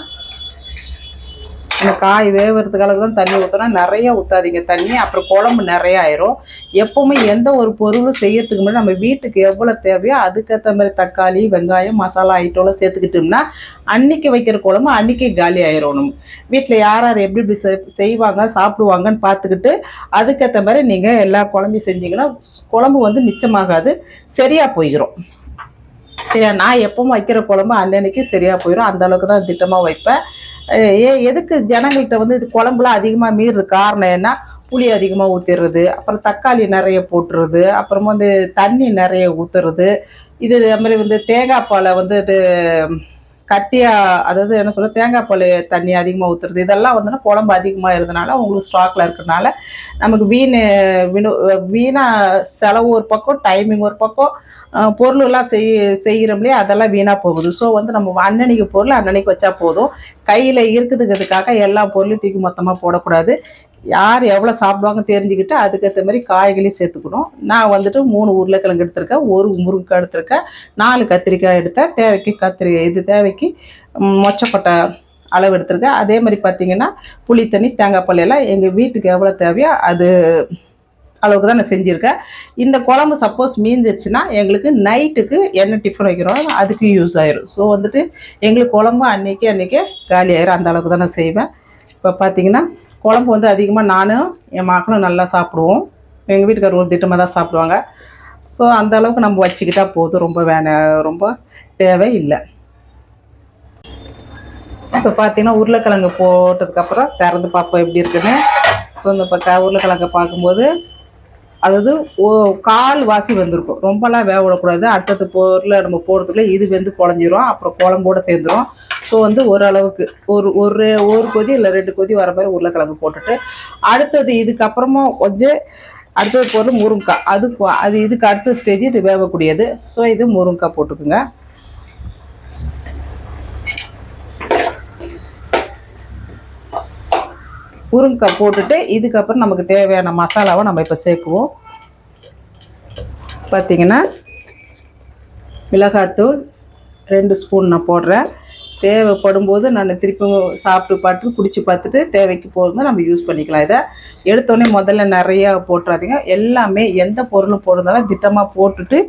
இந்த காய் வேகிறதுக்காக தான் தண்ணி ஊற்றணும். நிறைய ஊற்றாதீங்க தண்ணி, அப்புறம் குழம்பு நிறைய ஆயிரும். எப்போவுமே எந்த ஒரு பொருளும் செய்யறதுக்கு முன்னாடி நம்ம வீட்டுக்கு எவ்வளோ தேவையோ அதுக்கேற்ற மாதிரி தக்காளி, வெங்காயம், மசாலா ஐட்டம்லாம் சேர்த்துக்கிட்டோம்னா அன்றைக்கி வைக்கிற குழம்பு அன்றைக்கி காலி ஆயிரும். நம்ம வீட்டில் யார் யார் எப்படி எப்படி செய்வாங்க சாப்பிடுவாங்கன்னு பார்த்துக்கிட்டு அதுக்கேற்ற மாதிரி நீங்கள் எல்லா குழம்பையும் செஞ்சீங்கன்னா குழம்பு வந்து மிச்சமாகாது, சரியாக போயிடும். சரியா, நான் எப்பவும் வைக்கிற குழம்பு அன்னன்னைக்கு சரியாக போயிடும். அந்த அளவுக்கு தான் திட்டமாக வைப்பேன். எதுக்கு ஜனங்கள்கிட்ட வந்து இது குழம்புலாம் அதிகமாக மீறுது காரணம் என்ன, புளி அதிகமாக ஊற்றிடுறது, அப்புறம் தக்காளி நிறைய போட்டுறது, அப்புறமா வந்து தண்ணி நிறைய ஊற்றுறது, இது மாதிரி வந்து தேங்காய் பாலை வந்துட்டு கட்டியாக, அதாவது என்ன சொல்ல, தேங்காய் பால் தண்ணி அதிகமாக ஊற்றுறது, இதெல்லாம் வந்துன்னா குழம்பு அதிகமாக இருந்தனால உங்களுக்கு ஸ்டாக்கில் இருக்கிறதுனால நமக்கு வீணாக செலவு ஒரு பக்கம், டைமிங் ஒரு பக்கம், பொருளெல்லாம் செய்கிறோம்லையே அதெல்லாம் வீணாக போகுது. ஸோ வந்து நம்ம அன்னன்னைக்கு பொருள் அன்னன்னைக்கு வச்சா போதும். கையில் இருக்குதுங்கிறதுக்காக எல்லா பொருளையும் தூக்கி மொத்தமாக போடக்கூடாது. யார் எவ்வளோ சாப்பிடுவாங்க தெரிஞ்சுக்கிட்டு அதுக்கேற்ற மாதிரி காய்களையும் சேர்த்துக்கணும். நான் வந்துட்டு 3 உருளைக்கிழங்கு எடுத்திருக்கேன், 1 முருங்கைக்காய் எடுத்திருக்கேன், 4 கத்திரிக்காய் எடுத்தேன். தேவைக்கு இது தேவைக்கு மொச்சக்கொட்டை அளவு எடுத்திருக்கேன். அதே மாதிரி பார்த்திங்கன்னா புளி தண்ணி, தேங்காய் பால் எல்லாம் எங்கள் வீட்டுக்கு எவ்வளோ தேவையோ அது அளவுக்கு தான் நான் செஞ்சுருக்கேன். இந்த குழம்பு சப்போஸ் மீந்துருச்சுன்னா எங்களுக்கு நைட்டுக்கு என்ன டிஃபன் வைக்கிறோம் அதுக்கு யூஸ் ஆயிரும். ஸோ வந்துட்டு எங்களுக்கு குழம்பு அன்றைக்கே காலி ஆயிரும். அந்த அளவுக்கு தான் நான் செய்வேன். இப்போ பார்த்திங்கன்னா குழம்பு வந்து அதிகமாக நானும் என் மக்களும் நல்லா சாப்பிடுவோம். எங்கள் வீட்டுக்காரர் ஒரு திட்டமாக தான் சாப்பிடுவாங்க. ஸோ அந்த அளவுக்கு நம்ம வச்சுக்கிட்டால் போதும், ரொம்ப தேவை இல்லை. இப்போ பார்த்திங்கன்னா உருளைக்கிழங்கு போட்டதுக்கப்புறம் திறந்து பார்ப்போம் எப்படி இருக்குன்னு. ஸோ இந்த உருளைக்கிழங்கை பார்க்கும்போது அதாவது கால் வாசி வந்திருக்கும், ரொம்பலாம் வேக விடக்கூடாது. அடுத்தது பொருளை நம்ம போடுறதுக்குள்ள இது வந்து குழஞ்சிரும், அப்புறம் குழம்போடு சேர்ந்துடும். ஸோ வந்து ஓரளவுக்கு ஒரு கொதி இல்லை 2 கொதி வர மாதிரி உருளைக்கிழங்கு போட்டுட்டு அடுத்தது இதுக்கப்புறமா கொஞ்சம் அடுத்தது பொருள் முருங்கைக்காய். அது இதுக்கு அடுத்த ஸ்டேஜ் இது வேகக்கூடியது. ஸோ இது முருங்கைக்காய் போட்டுக்குங்க. முருங்கைக்காய் போட்டுட்டு இதுக்கப்புறம் நமக்கு தேவையான மசாலாவை நம்ம இப்போ சேர்க்குவோம். பார்த்திங்கன்னா மிளகாத்தூள் 2 ஸ்பூன் நான் போடுறேன். தேவைப்படும் போது நான் திருப்பி சாப்பிட்டு குடிச்சு பார்த்துட்டு தேவைக்கு போகும்போது நம்ம யூஸ் பண்ணிக்கலாம். இதை எடுத்தோடனே முதல்ல நிறையா போட்டுறாதீங்க. எல்லாமே எந்த பொருளும் போடுறதாலும் திட்டமாக போட்டுட்டு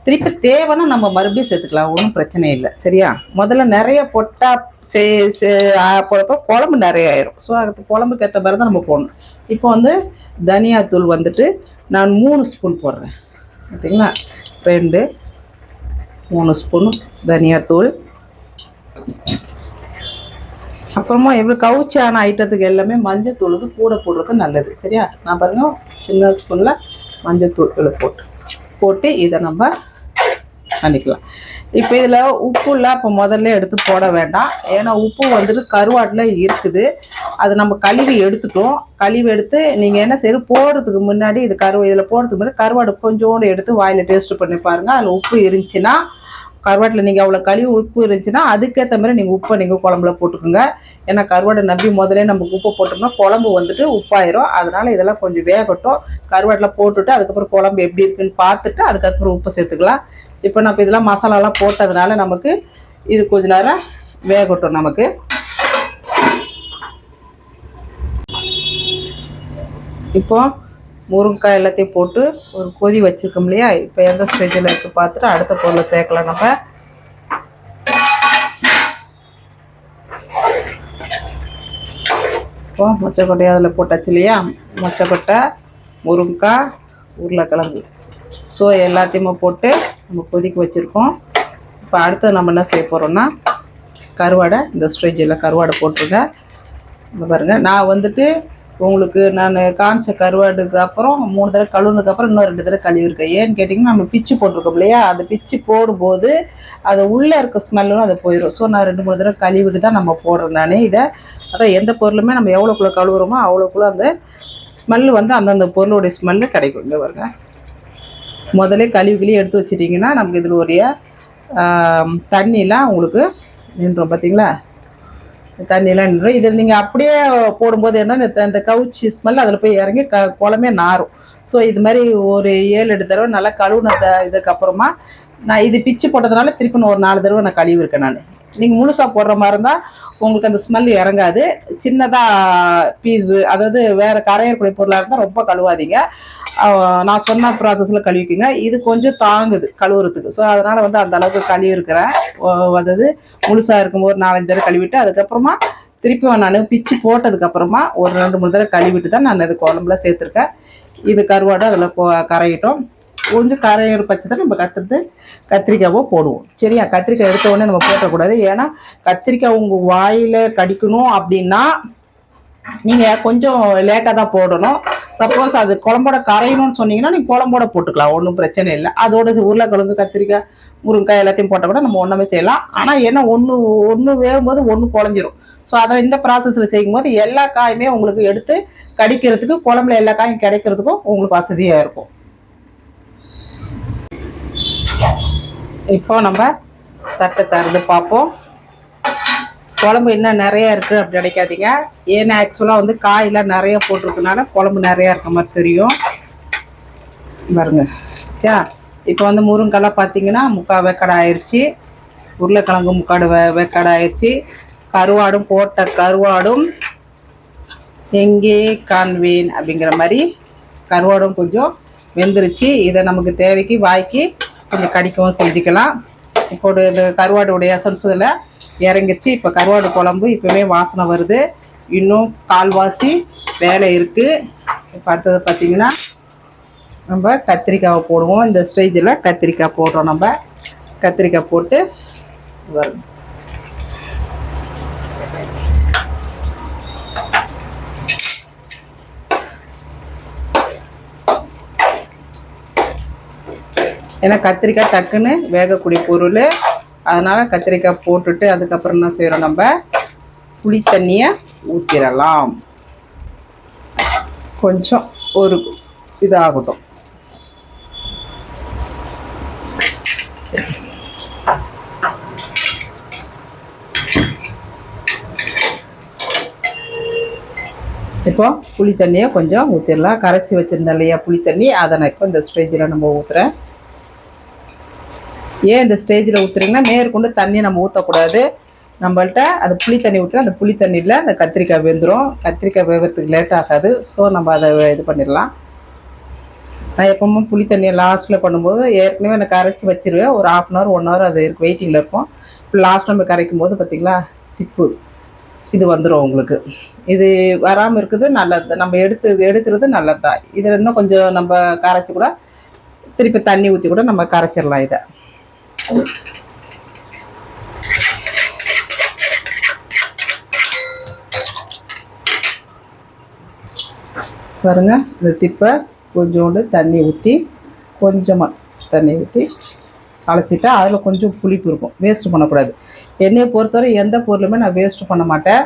திருப்பி தேவைன்னா நம்ம மறுபடியும் சேர்த்துக்கலாம், ஒன்றும் பிரச்சனை இல்லை. சரியா, முதல்ல நிறைய போட்டால் போடுறப்ப குழம்பு நிறைய ஆயிரும். ஸோ அதுக்கு குழம்புக்கு ஏற்ற மாதிரி தான் நம்ம போடணும். இப்போ வந்து தனியாத்தூள் வந்துட்டு நான் 3 ஸ்பூன் போடுறேன். பார்த்தீங்களா, 2 3 ஸ்பூன் தனியாத்தூள். அப்புறமா எவ்வளோ கவுச்சியான ஐட்டத்துக்கு எல்லாமே மஞ்சள் தூள் கூட போடுறது நல்லது. சரியா, நான் பாருங்க சின்ன ஸ்பூனில் மஞ்சள் தூள் போட்டு இதை நம்ம பண்ணிக்கலாம். இப்போ இதில் உப்புலாம் இப்போ முதல்ல எடுத்து போட வேண்டாம். ஏன்னா உப்பு வந்துட்டு கருவாட்டில் இருக்குது. அது நம்ம கழுவி எடுத்துட்டோம். கழுவி எடுத்து நீங்கள் என்ன செய்யணும், போடுறதுக்கு முன்னாடி இதில் போடுறதுக்கு முன்னாடி கருவாடு கொஞ்சோண்டு எடுத்து வாயில் டேஸ்ட் பண்ணி பாருங்கள். அதில் உப்பு இருந்துச்சுன்னா, கருவாட்டில் நீங்கள் அவ்வளோ கழுவி உப்பு இருந்துச்சுன்னா அதுக்கேற்ற மாதிரி நீங்கள் உப்பை நீங்கள் குழம்புல போட்டுக்கோங்க. ஏன்னா கருவாடை நம்பி முதலே நம்ம உப்பை போட்டோம்னா குழம்பு வந்துட்டு உப்பாயிரும். அதனால் இதெல்லாம் கொஞ்சம் வேகட்டும். கருவாட்டில் போட்டுட்டு அதுக்கப்புறம் குழம்பு எப்படி இருக்குன்னு பார்த்துட்டு அதுக்கப்புறம் உப்பு சேர்த்துக்கலாம். இப்போ நம்ம இதெல்லாம் மசாலாலாம் போட்டதுனால நமக்கு இது கொஞ்ச நேரம் வேகட்டும். நமக்கு இப்போ முருங்கைக்காய் எல்லாத்தையும் போட்டு ஒரு கொதி வச்சுருக்கோம் இல்லையா, இப்போ எந்த ஸ்டேஜில் இருக்குது பார்த்துட்டு அடுத்த பொருளை சேர்க்கலாம். நம்ம இப்போ மொச்சக்கொட்டை அதில் போட்டாச்சு இல்லையா, மொச்சக்கொட்டை, முருங்கைக்காய், உருளைக்கிழங்கு. ஸோ எல்லாத்தையுமே போட்டு நம்ம கொதிக்க வச்சுருக்கோம். இப்போ அடுத்து நம்ம என்ன செய்ய போகிறோம்னா கருவாடை, இந்த ஸ்டேஜில் கருவாடை போட்டுருங்க. இந்த பாருங்கள், நான் வந்துட்டு உங்களுக்கு நான் காமிச்ச கருவாடுக்கு அப்புறம் 3 தடவை கழுவுனதுக்கப்புறம் இன்னும் 2 தடவை கழுவிருக்கேன். ஏன்னு கேட்டிங்கன்னா நம்ம பிச்சு போட்டிருக்கோம் இல்லையா, அந்த பிச்சு போடும்போது அது உள்ளே இருக்க ஸ்மெல்லும் அது போயிடும். ஸோ நான் 2-3 தடவை கழுவிட்டு தான் நம்ம போடுறேன். நான் இதை அதான் எந்த பொருளுமே நம்ம எவ்வளோக்குள்ளே கழுவுறோமோ அவ்வளோக்குள்ளே அந்த ஸ்மெல்லு வந்து அந்தந்த பொருளுடைய ஸ்மெல்லு கிடைக்கும். இங்கே பாருங்க, முதலே கழுவி எடுத்து வச்சிட்டிங்கன்னா நமக்கு இதில் உடைய தண்ணிலாம் உங்களுக்கு நின்றோம். பார்த்தீங்களா, தண்ணியெல்லாம் நின்றும். இதில் நீங்கள் அப்படியே போடும்போது என்ன, இந்த கவுச்சி ஸ்மெல் அதில் போய் இறங்கி குழம்பே நாரும். ஸோ இது மாதிரி ஒரு 7-8 தடவை நல்லா கழுவுன இதுக்கப்புறமா நான் இது பிச்சு போட்டதுனால திருப்பி ஒரு 4 தடவை நான் கழுவிருக்கேன். நான் நீங்கள் முழுசாக போடுற மாதிரி இருந்தால் உங்களுக்கு அந்த ஸ்மெல் இறங்காது. சின்னதாக பீஸு, அதாவது வேறு கரையக்கூடிய பொருளாக இருந்தால் ரொம்ப கழுவாதீங்க. நான் சொன்ன ப்ராசஸில் கழுவிக்குங்க. இது கொஞ்சம் தாங்குது கழுவுறதுக்கு. ஸோ அதனால் வந்து அந்த அளவுக்கு கழுவி இருக்கிறேன். அதாவது முழுசாக இருக்கும்போது 4-5 தடவை கழுவிட்டு அதுக்கப்புறமா திருப்பி நான் பிச்சு போட்டதுக்கப்புறமா ஒரு 2-3 தடவை கழுவிட்டு தான் நான் இது குழம்புல சேர்த்துருக்கேன். இது கருவாடு அதில் கரையிட்டோம். கொஞ்சம் கரையிற பட்சத்தில் நம்ம கத்திரிக்காவோ போடுவோம். சரியா? கத்திரிக்காய் எடுத்த உடனே நம்ம போட்டக்கூடாது. ஏன்னா கத்திரிக்காய் உங்கள் வாயில் கடிக்கணும் அப்படின்னா நீங்கள் கொஞ்சம் லேட்டாக தான் போடணும். சப்போஸ் அது குழம்போட கரையணும்னு சொன்னீங்கன்னா நீங்கள் குழம்போட போட்டுக்கலாம், ஒன்றும் பிரச்சனை இல்லை. அதோட உருளைக்கிழங்கு, கத்திரிக்காய், முருங்கைக்காய் எல்லாத்தையும் போட்டால் கூட நம்ம ஒன்றுமே செய்யலாம். ஆனால் ஏன்னா ஒன்று வேகும்போது ஒன்று குழஞ்சிரும். ஸோ அதை இந்த ப்ராசஸில் செய்யும்போது எல்லா காயுமே உங்களுக்கு எடுத்து கடிக்கிறதுக்கு, குழம்புல எல்லா காயும் கிடைக்கிறதுக்கும் உங்களுக்கு வசதியாக இருக்கும். இப்போ நம்ம தட்டை திறந்து பார்ப்போம். குழம்பு இன்னும் நிறையா இருக்குது அப்படி நினைக்காதீங்க. ஏன்னா ஆக்சுவலாக வந்து காயெல்லாம் நிறைய போட்டிருக்கனால குழம்பு நிறையா இருக்க மாதிரி தெரியும் பாருங்க. சரியா? இப்போ வந்து முருங்கைலாம் பார்த்தீங்கன்னா 3/4 வேக்காடு ஆயிடுச்சு. உருளைக்கிழங்கு 3/4 வேக்காடு ஆயிடுச்சு. கருவாடும் போட்ட கருவாடும் எங்கே காண்பேன் அப்படிங்கிற மாதிரி கருவாடும் கொஞ்சம் வெந்துருச்சு. இதை நமக்கு தேவைக்கு வாய்க்கு கொஞ்சம் கடிக்கவும் செஞ்சுக்கலாம். இப்போ இந்த கருவாடுடைய எசன்ஸில் இறங்கிருச்சு. இப்போ கருவாடு குழம்பு இப்போவே வாசனை வருது. இன்னும் கால்வாசி வேலை இருக்குது. இப்போ அடுத்தது பார்த்திங்கன்னா நம்ம கத்திரிக்காவை போடுவோம். இந்த ஸ்டேஜில் கத்திரிக்காய் போடுறோம். நம்ம கத்திரிக்காய் போட்டு வரும். ஏன்னா கத்திரிக்காய் டக்குன்னு வேகக்கூடிய பொருள். அதனால் கத்திரிக்காய் போட்டுட்டு அதுக்கப்புறம் என்ன செய்கிறோம், நம்ம புளி தண்ணியை ஊற்றிடலாம். கொஞ்சம் ஒரு இதாகட்டும். இப்போ புளி தண்ணியை கொஞ்சம் ஊற்றிடலாம். கரைச்சி வச்சுருந்தேன் இல்லையா புளி தண்ணி, அதை நான் இப்போ இந்த ஸ்டேஜில் நம்ம ஊற்றுறேன். ஏன் இந்த ஸ்டேஜில் ஊற்றுறீங்கன்னா மேற்கொண்டு தண்ணி நம்ம ஊற்றக்கூடாது. நம்மள்ட்ட அந்த புளி தண்ணி ஊற்றுனா அந்த புளி தண்ணியில் அந்த கத்திரிக்காய் வெந்துடும். கத்திரிக்காய் வேகிறதுக்கு லேட் ஆகாது. ஸோ நம்ம அதை இது பண்ணிடலாம். நான் எப்பவுமே புளி தண்ணியை லாஸ்ட்டில் பண்ணும்போது ஏற்கனவே எனக்கு கரைச்சி வச்சிருவேன். ஒரு 1/2 hour 1 hour அது வெயிட்டிங்கில் இருக்கும். இப்போ லாஸ்ட் நம்ம கரைக்கும் போது பார்த்திங்களா திப்பு இது வந்துடும் உங்களுக்கு. இது வராமல் இருக்குது நல்லது. நம்ம எடுக்கிறது நல்லது தான். இதில் இன்னும் கொஞ்சம் நம்ம கரைச்சி கூட திருப்பி தண்ணி ஊற்றி கூட நம்ம கரைச்சிடலாம். இதை பாருங்க. இந்த திப்பை கொஞ்சோண்டு தண்ணி ஊற்றி கொஞ்சமாக தண்ணி ஊற்றி அலசிட்டா அதில் கொஞ்சம் புளிப்பு இருக்கும். வேஸ்ட்டு பண்ணக்கூடாது. என்னையை பொறுத்தவரை எந்த பொருளுமே நான் வேஸ்ட்டு பண்ண மாட்டேன்.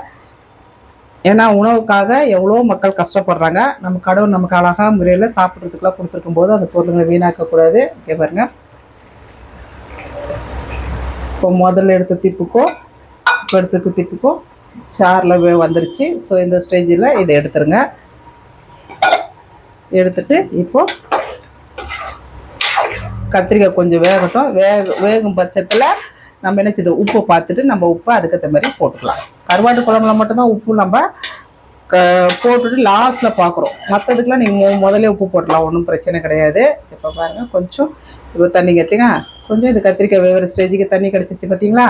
ஏன்னா உணவுக்காக எவ்வளோ மக்கள் கஷ்டப்படுறாங்க. நம்ம கடவுள் நமக்கு அழகாக முறையில் சாப்பிட்றதுக்குலாம் கொடுத்துருக்கும் போது அந்த பொருளுங்களை வீணாக்கக்கூடாது. ஓகே பாருங்க. இப்போ முதல்ல எடுத்த திப்புக்கும் இப்போ எடுத்துக்கு திப்புக்கும் சாரில் வந்துருச்சு. ஸோ இந்த ஸ்டேஜில் இதை எடுத்துருங்க. எடுத்துட்டு இப்போ கத்திரிக்காய் கொஞ்சம் வேகட்டும். வேகும் பட்சத்தில் நம்ம என்ன செய்யுது உப்பை பார்த்துட்டு நம்ம உப்பை அதுக்கேற்ற மாதிரி போட்டுக்கலாம். கருவாட்டு குழம்புல மட்டும்தான் உப்பு நம்ம போட்டுட்டு லாஸ்ட்டில் பார்க்குறோம். மற்றதுக்கெலாம் நீங்கள் முதல்ல உப்பு போட்டலாம், ஒன்றும் பிரச்சனை கிடையாது. இப்போ பாருங்கள் கொஞ்சம் இப்போ தண்ணி கற்றிங்க. கொஞ்சம் இது கத்திரிக்காய் வேகிற ஸ்டேஜுக்கு தண்ணி கிடச்சிச்சு பார்த்தீங்களா?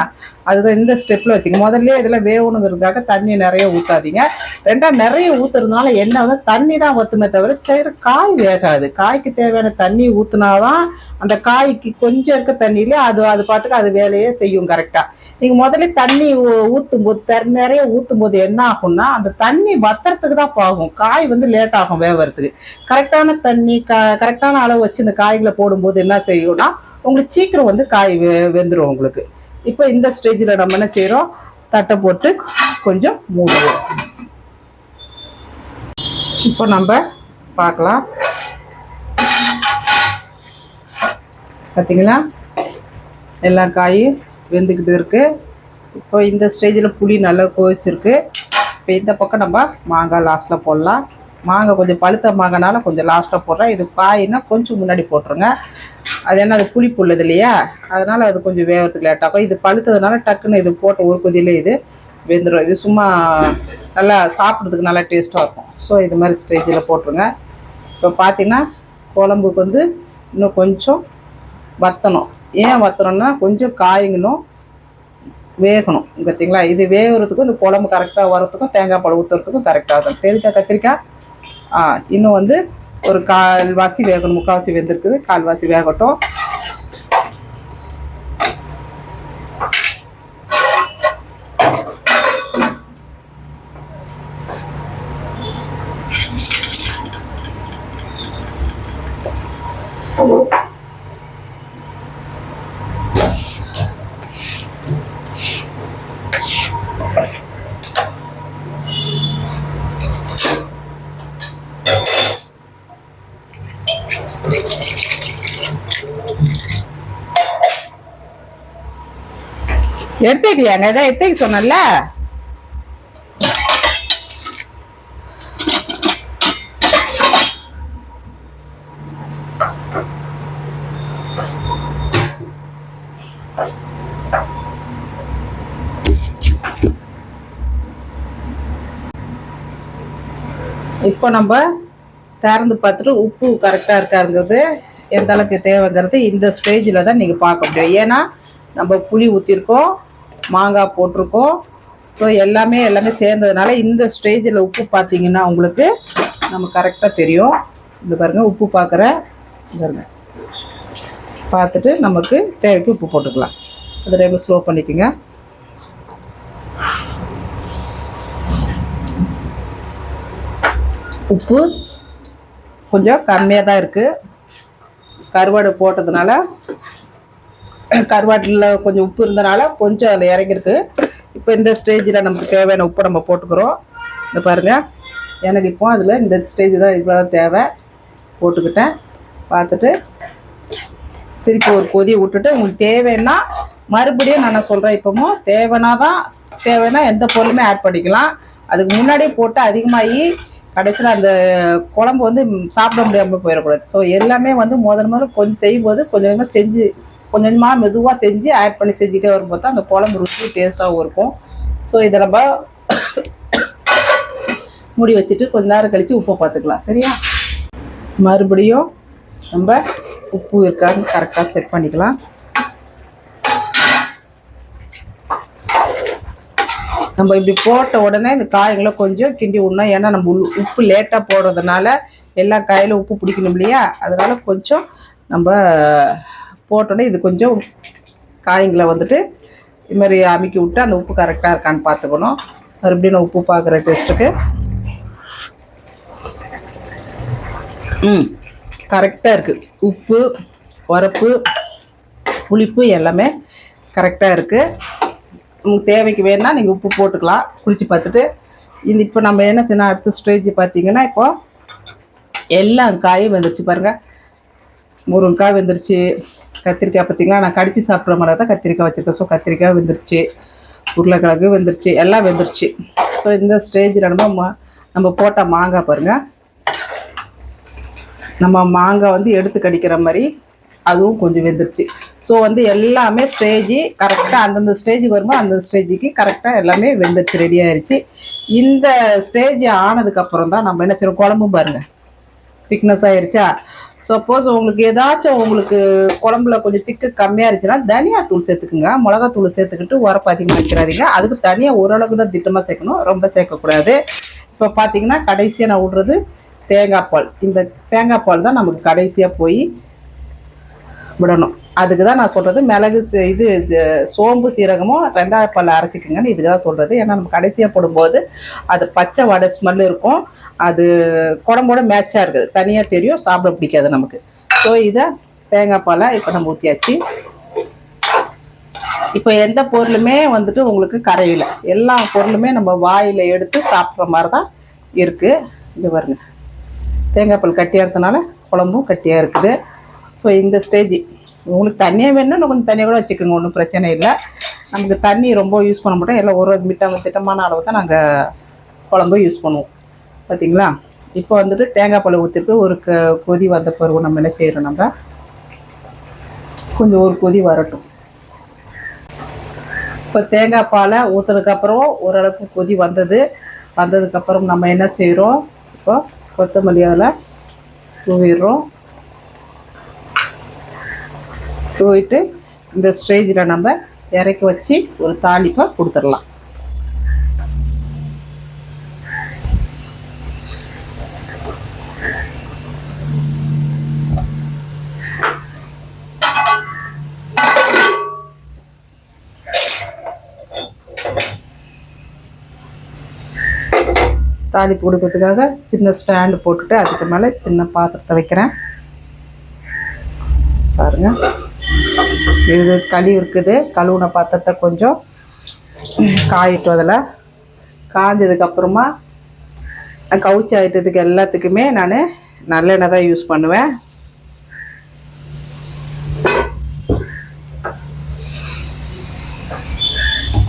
அதுதான் இந்த ஸ்டெப்பில் வச்சுங்க. முதல்ல இதில் வேகணுங்கிறதுக்காக தண்ணி நிறைய ஊற்றாதீங்க. ரெண்டாவது நிறைய ஊற்றுறதுனால என்ன வந்து தண்ணி தான் ஊற்றுமே தவிர சரி காய் வேகாது. காய்க்கு தேவையான தண்ணி ஊற்றுனாதான் அந்த காய்க்கு கொஞ்சம் இருக்க தண்ணியிலே அது பாட்டுக்கு அது வேலையே செய்யும் கரெக்டாக. நீங்கள் முதல்ல தண்ணி ஊற்றும் போது நிறைய ஊற்றும் போது என்ன ஆகும்னா அந்த தண்ணி வத்துறதுக்கு தான் போகும். காய் வந்து லேட் ஆகும் வேகிறதுக்கு. கரெக்டான தண்ணி கரெக்டான அளவு வச்சு இந்த காய்களை போடும்போது என்ன செய்யும்னா உங்களுக்கு சீக்கிரம் வந்து காய் வெந்துடும் உங்களுக்கு. இப்போ இந்த ஸ்டேஜில் நம்ம என்ன செய்கிறோம், தட்டை போட்டு கொஞ்சம் மூடுவோம். இப்போ நம்ம பார்க்கலாம். பார்த்தீங்களா எல்லா காயும் வெந்துக்கிட்டு இருக்கு. இப்போ இந்த ஸ்டேஜில் புளி நல்லா கொதிச்சிருக்கு. இப்போ இந்த பக்கம் நம்ம மாங்காய் லாஸ்ட்டில் போடலாம். மாங்காய் கொஞ்சம் பழுத்த மாங்காய்னால கொஞ்சம் லாஸ்ட்டில் போடுறேன். இது காயின்னா கொஞ்சம் முன்னாடி போட்டுருங்க. அது என்ன அது புளிப்பு உள்ளது இல்லையா, அதனால் அது கொஞ்சம் வேகத்துக்கு லேட்டாகும். இது பழுத்ததுனால டக்குன்னு இது போட்ட ஒரு கொதியில் இது வெந்துடும். இது சும்மா நல்லா சாப்பிட்றதுக்கு நல்லா டேஸ்ட்டாக இருக்கும். ஸோ இது மாதிரி ஸ்டேஜில் போட்டுருங்க. இப்போ பார்த்தீங்கன்னா குழம்புக்கு வந்து இன்னும் கொஞ்சம் வற்றணும். ஏன் வற்றணும்னா கொஞ்சம் காய்ங்களும் வேகணும். பார்த்தீங்களா, இது வேகிறதுக்கும் இந்த குழம்பு கரெக்டாக வரத்துக்கும் தேங்காய் பால் ஊற்றுறதுக்கும் கரெக்டாக இருக்கும். கத்திரிக்காய் இன்னும் வந்து ஒரு கால்வாசி வேகணும். முக்கால்வாசி வெந்திருக்குது, கால்வாசி வேகட்டும். எடுத்துக்கலையாங்க, இதை எடுத்துக்க சொன்னல. இப்போ நம்ம திறந்து பார்த்துட்டு உப்பு கரெக்டாக இருக்காருங்கிறது எந்த அளவுக்கு தேவைங்கிறது இந்த ஸ்டேஜில் தான் நீங்கள் பார்க்க முடியும். ஏன்னா நம்ம புளி ஊற்றிருக்கோம், மாங்காய் போட்டிருக்கோம். ஸோ எல்லாமே சேர்ந்ததுனால இந்த ஸ்டேஜில் உப்பு பார்த்தீங்கன்னா உங்களுக்கு நம்ம கரெக்டாக தெரியும். இந்த பாருங்கள் உப்பு பார்க்குறேன், பாருங்க பார்த்துட்டு நமக்கு தேவைக்கு உப்பு போட்டுக்கலாம். அது டைம் ஸ்லோ பண்ணிக்கோங்க. உப்பு கொஞ்சம் கம்மியாக தான் இருக்குது. கருவாடு போட்டதுனால கருவாட்டில் கொஞ்சம் உப்பு இருந்தனால கொஞ்சம் அதில் இறங்கிருக்கு. இப்போ இந்த ஸ்டேஜில் நமக்கு தேவையான உப்பு நம்ம போட்டுக்கிறோம். இந்த பாருங்கள், எனக்கு இப்போ அதில் இந்த ஸ்டேஜ் தான் இவ்வளோ தான் தேவை. போட்டுக்கிட்டேன். பார்த்துட்டு திருப்பி ஒரு கொதி விட்டுட்டு உங்களுக்கு தேவைன்னா மறுபடியும் நான் சொல்கிறேன். இப்போவும் தேவைன்னா எந்த பொருளுமே ஆட் பண்ணிக்கலாம். அதுக்கு முன்னாடியே போட்டு அதிகமாகி கடைசியில் அந்த குழம்பு வந்து சாப்பிட முடியாமல் போயிடக்கூடாது. ஸோ எல்லாமே வந்து முதல்ல கொஞ்சம் செய்யும்போது கொஞ்சமாக செஞ்சு கொஞ்சமாக மெதுவாக செஞ்சு ஆட் பண்ணி செஞ்சுட்டே வரும்போது தான் அந்த குழம்பு ருசி டேஸ்ட்டாகவும் இருக்கும். ஸோ இதை நம்ம மூடி வச்சுட்டு கொஞ்ச நேரம் கழித்து உப்பை பார்த்துக்கலாம். சரியா, மறுபடியும் நம்ம உப்பு இருக்கான்னு கரெக்டாக செக் பண்ணிக்கலாம். நம்ம இப்படி போட்ட உடனே இந்த காய்களை கொஞ்சம் கிண்டி விடணும். ஏன்னா நம்ம உப்பு லேட்டாக போடுறதுனால எல்லா காயிலும் உப்பு பிடிக்கணும் இல்லையா, அதனால் கொஞ்சம் நம்ம போட்டோன்னே இது கொஞ்சம் காய்களை வந்துட்டு இது மாதிரி அமுக்கி விட்டு அந்த உப்பு கரெக்டாக இருக்கான்னு பார்த்துக்கணும். மறுபடியும் நான் உப்பு பார்க்குற டேஸ்ட்டுக்கு கரெக்டாக இருக்குது. உப்பு, உரப்பு, புளிப்பு எல்லாமே கரெக்டாக இருக்குது. உங்களுக்கு தேவைக்கு வேணுன்னா நீங்கள் உப்பு போட்டுக்கலாம். குளித்து பார்த்துட்டு இப்போ நம்ம என்ன செய்யணும், அடுத்த ஸ்டேஜ் பார்த்தீங்கன்னா இப்போ எல்லா காயும் வெந்துருச்சு பாருங்கள். முருங்கைக்காய் வெந்துருச்சு, கத்திரிக்காய் பார்த்தீங்களா, நான் கடித்து சாப்பிட்ற மாதிரி தான் கத்திரிக்காய் வச்சுருக்கேன். ஸோ கத்திரிக்காய் வெந்துருச்சு, உருளைக்கிழங்கு வெந்துருச்சு, எல்லாம் வெந்துருச்சு. ஸோ இந்த ஸ்டேஜில் நம்ம போட்ட மாங்காய் பாருங்கள், நம்ம மாங்காய் வந்து எடுத்து கடிக்கிற மாதிரி அதுவும் கொஞ்சம் வெந்துருச்சு. ஸோ வந்து எல்லாமே ஸ்டேஜி கரெக்டாக அந்தந்த ஸ்டேஜுக்கு வரும்போது அந்த ஸ்டேஜுக்கு கரெக்டாக எல்லாமே வெந்துருச்சு, ரெடி ஆயிடுச்சு. இந்த ஸ்டேஜ் ஆனதுக்கப்புறம் தான் நம்ம என்ன செய்யணும், குழம்பும் பாருங்கள் திக்னஸ் ஆயிடுச்சா. சப்போஸ் உங்களுக்கு ஏதாச்சும் உங்களுக்கு குழம்புல கொஞ்சம் திக்கு கம்மியாக இருந்துச்சுன்னா தனியாத்தூள் சேர்த்துக்குங்க. மிளகாத்தூள் சேர்த்துக்கிட்டு உரப்பு அதிகமாக வைக்கிறாதீங்க. அதுக்கு தனியாக ஓரளவுக்கு தான் திட்டமாக சேர்க்கணும், ரொம்ப சேர்க்கக்கூடாது. இப்போ பார்த்தீங்கன்னா கடைசியாக நான் விடுறது தேங்காய் பால். இந்த தேங்காய் பால் தான் நமக்கு கடைசியாக போய் விடணும். அதுக்கு தான் நான் சொல்கிறது மிளகு இது சோம்பு சீரகமும் 2ஆவது பால் அரைச்சிக்குங்கன்னு இதுக்கு தான் சொல்கிறது. ஏன்னா நம்ம கடைசியாக போடும்போது அது பச்சை வடை ஸ்மெல் இருக்கும், அது குழம்போட மேட்சாக இருக்குது, தனியாக தெரியும், சாப்பிட பிடிக்காது நமக்கு. ஸோ இதை தேங்காய் பாலை இப்போ நம்ம ஊற்றியாச்சு. இப்போ எந்த பொருளுமே வந்துட்டு உங்களுக்கு கரையில், எல்லா பொருளுமே நம்ம வாயில் எடுத்து சாப்பிட்ற மாதிரி தான் இருக்குது. இது பாருங்க, தேங்காய் பால் கட்டியாக இருக்கிறதுனால குழம்பும் கட்டியாக இருக்குது. ஸோ இந்த ஸ்டேஜ் உங்களுக்கு தண்ணியாக வேணும்னா இன்னும் கொஞ்சம் தண்ணியாக கூட வச்சுக்கோங்க, ஒன்றும் பிரச்சனை இல்லை. நமக்கு தண்ணி ரொம்ப யூஸ் பண்ண மாட்டோம், எல்லாம் ஒரு திட்டமான அளவு தான் நாங்கள் குழம்பு யூஸ் பண்ணுவோம். பார்த்தீங்களா, இப்போ வந்துட்டு தேங்காய் பால் ஊற்றிட்டு ஒரு கொதி வந்த பிறகு நம்ம என்ன செய்கிறோம், நம்ம கொஞ்சம் ஒரு கொதி வரட்டும். இப்போ தேங்காய் பாலை ஊற்றுனதுக்கப்புறம் ஓரளவுக்கு கொதி வந்ததுக்கப்புறம் நம்ம என்ன செய்கிறோம், இப்போ கொத்தமல்லி அதில் தூவிடுறோம். தூவிட்டு இந்த ஸ்டேஜில் நம்ம இறக்கி வச்சு ஒரு தாளிப்பை கொடுத்துடலாம். தாளிப்பு கொடுக்கறதுக்காக சின்ன ஸ்டாண்டு போட்டுட்டு அதுக்கு மேலே சின்ன பாத்திரத்தை வைக்கிறேன். பாருங்கள், இது இருக்குது. கழுவுன பாத்திரத்தை கொஞ்சம் காயிட்டும். அதில் காய்ஞ்சதுக்கப்புறமா கவுச்சி ஆயிட்டதுக்கு எல்லாத்துக்குமே நான் நல்லெண்ணெய் தான் யூஸ் பண்ணுவேன்.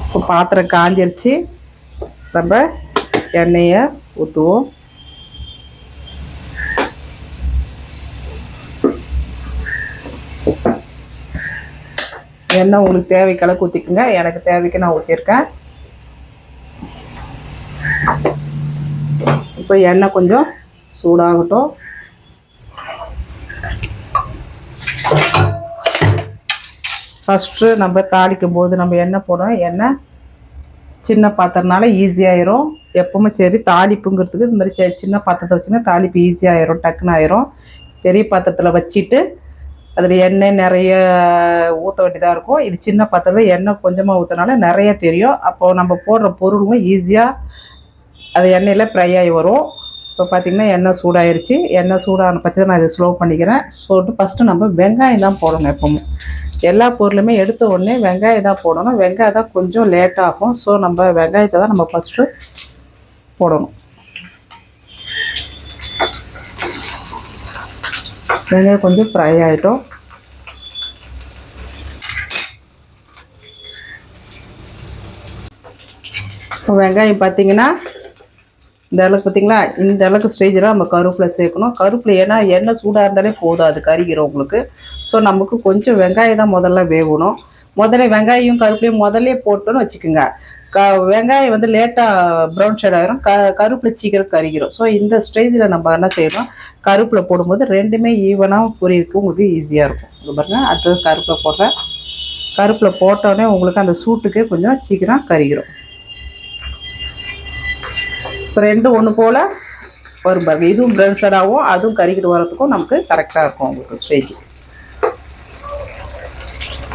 இப்போ பாத்திரம் காஞ்சிருச்சு. நம்ம எண்ணெயை ஊற்றுவோம். எண்ணெய் உங்களுக்கு தேவைக்கெல்லாம் ஊற்றிக்குங்க. எனக்கு தேவைக்கு நான் ஊற்றிருக்கேன். இப்போ எண்ணெய் கொஞ்சம் சூடாகட்டும். ஃபஸ்ட்டு நம்ம தாளிக்கும் போது நம்ம எண்ணெய் போடணும். எண்ணெய் சின்ன பாத்திரனால ஈஸியாகிடும். எப்பவுமே சரி, தாளிப்புங்கிறதுக்கு இந்த மாதிரி சின்ன பாத்திரத்தை வச்சுன்னா தாளிப்பு ஈஸியாகிடும், டக்குன்னு ஆயிரும். பெரிய பாத்திரத்தில் வச்சுட்டு அதில் எண்ணெய் நிறைய ஊற்ற வேண்டியதாக இருக்கும். இது சின்ன பாத்திரத்தில் எண்ணெய் கொஞ்சமாக ஊற்றினால நிறைய தெரியும். அப்போது நம்ம போடுற பொருளும் ஈஸியாக அது எண்ணெயில் ஃப்ரை ஆகி வரும். இப்போ பார்த்திங்கன்னா எண்ணெய் சூடாயிருச்சு. எண்ணெய் சூடான பட்சத்தை நான் இதை ஸ்லோ பண்ணிக்கிறேன். சொல்லிட்டு ஃபஸ்ட்டு நம்ம வெங்காயம் தான் போடணும். எப்போவும் எல்லா பொருளுமே எடுத்த உடனே வெங்காயம் தான் போடணும். வெங்காயம் தான் கொஞ்சம் லேட்டாகும். ஸோ நம்ம வெங்காயத்தை தான் நம்ம ஃபஸ்ட்டு போடணும். வெங்காயம் கொஞ்சம் ஃப்ரை ஆகிட்டோம். இப்போ வெங்காயம் பார்த்திங்கன்னா இந்த அளவுக்கு, பார்த்திங்களா, இந்த அளவுக்கு ஸ்டேஜில் நம்ம கருவேப்பிலை சேர்க்கணும். கருவேப்பிலை ஏன்னா எண்ணெய் சூடாக இருந்தாலே போதும், அது கறிக்கிறோம் உங்களுக்கு. ஸோ நமக்கு கொஞ்சம் வெங்காயம் தான் முதல்ல வேகணும். முதல்ல வெங்காயம் கருவேப்பிலையும் முதல்ல போட்டோன்னு வச்சுக்கோங்க. வெங்காயம் வந்து லேட்டாக ப்ரௌன் ஷேட் ஆகிரும், கருவேப்பிலை சீக்கிரம் கறிக்கிறோம். ஸோ இந்த ஸ்டேஜில் நம்ம என்ன செய்யணும், கருவேப்பிலை போடும்போது ரெண்டுமே ஈவனாக பொரியறதுக்கு உங்களுக்கு ஈஸியாக இருக்கும். இது பாருங்கள், அடுத்தது கருவேப்பிலை போடுறேன். கருவேப்பிலை போட்டோடனே உங்களுக்கு அந்த சூட்டுக்கு கொஞ்சம் சீக்கிரம் கறிக்கிறோம். இப்போ ரெண்டு ஒன்று போல் வரும் பாருங்க. இதுவும் ப்ரௌன் ஷேடாகவும் அதுவும் கறிக்கிட்டு வரதுக்கும் நமக்கு கரெக்டாக இருக்கும் உங்களுக்கு ஸ்டேஜ்.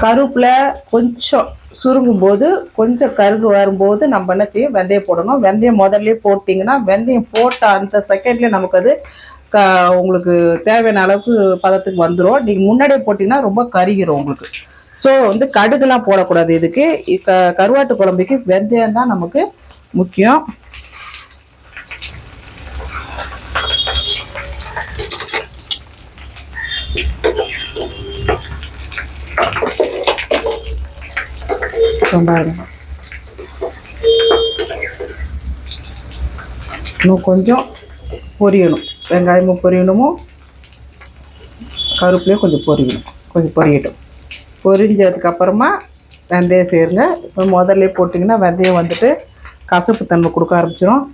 கருவேப்பிலை கொஞ்சம் சுருங்கும் போது, கொஞ்சம் கருகு வரும்போது நம்ம என்ன செய்யும், வெந்தயம் போடணும். வெந்தயம் முதல்ல போட்டிங்கன்னா வெந்தயம் போட்ட அந்த செகண்ட்லேயே நமக்கு அது உங்களுக்கு தேவையான அளவுக்கு பதத்துக்கு வந்துடும். நீங்கள் முன்னாடியே போட்டிங்கன்னா ரொம்ப கருகிரும் உங்களுக்கு. ஸோ வந்து கடுகுலாம் போடக்கூடாது. இதுக்கு கருவாட்டு குழம்புக்கு வெந்தயம் தான் நமக்கு முக்கியம். இன்னும் கொஞ்சம் பொரியணும். வெங்காயமும் பொரியணுமோ, கருவேப்பிலையும் கொஞ்சம் பொரியட்டும். பொரிஞ்சதுக்கப்புறமா வெந்தயம் சேருங்க. இப்போ முதல்ல போட்டிங்கன்னா வெந்தயம் வந்துட்டு கசப்பு தன்மை கொடுக்க ஆரம்பிச்சிடும்.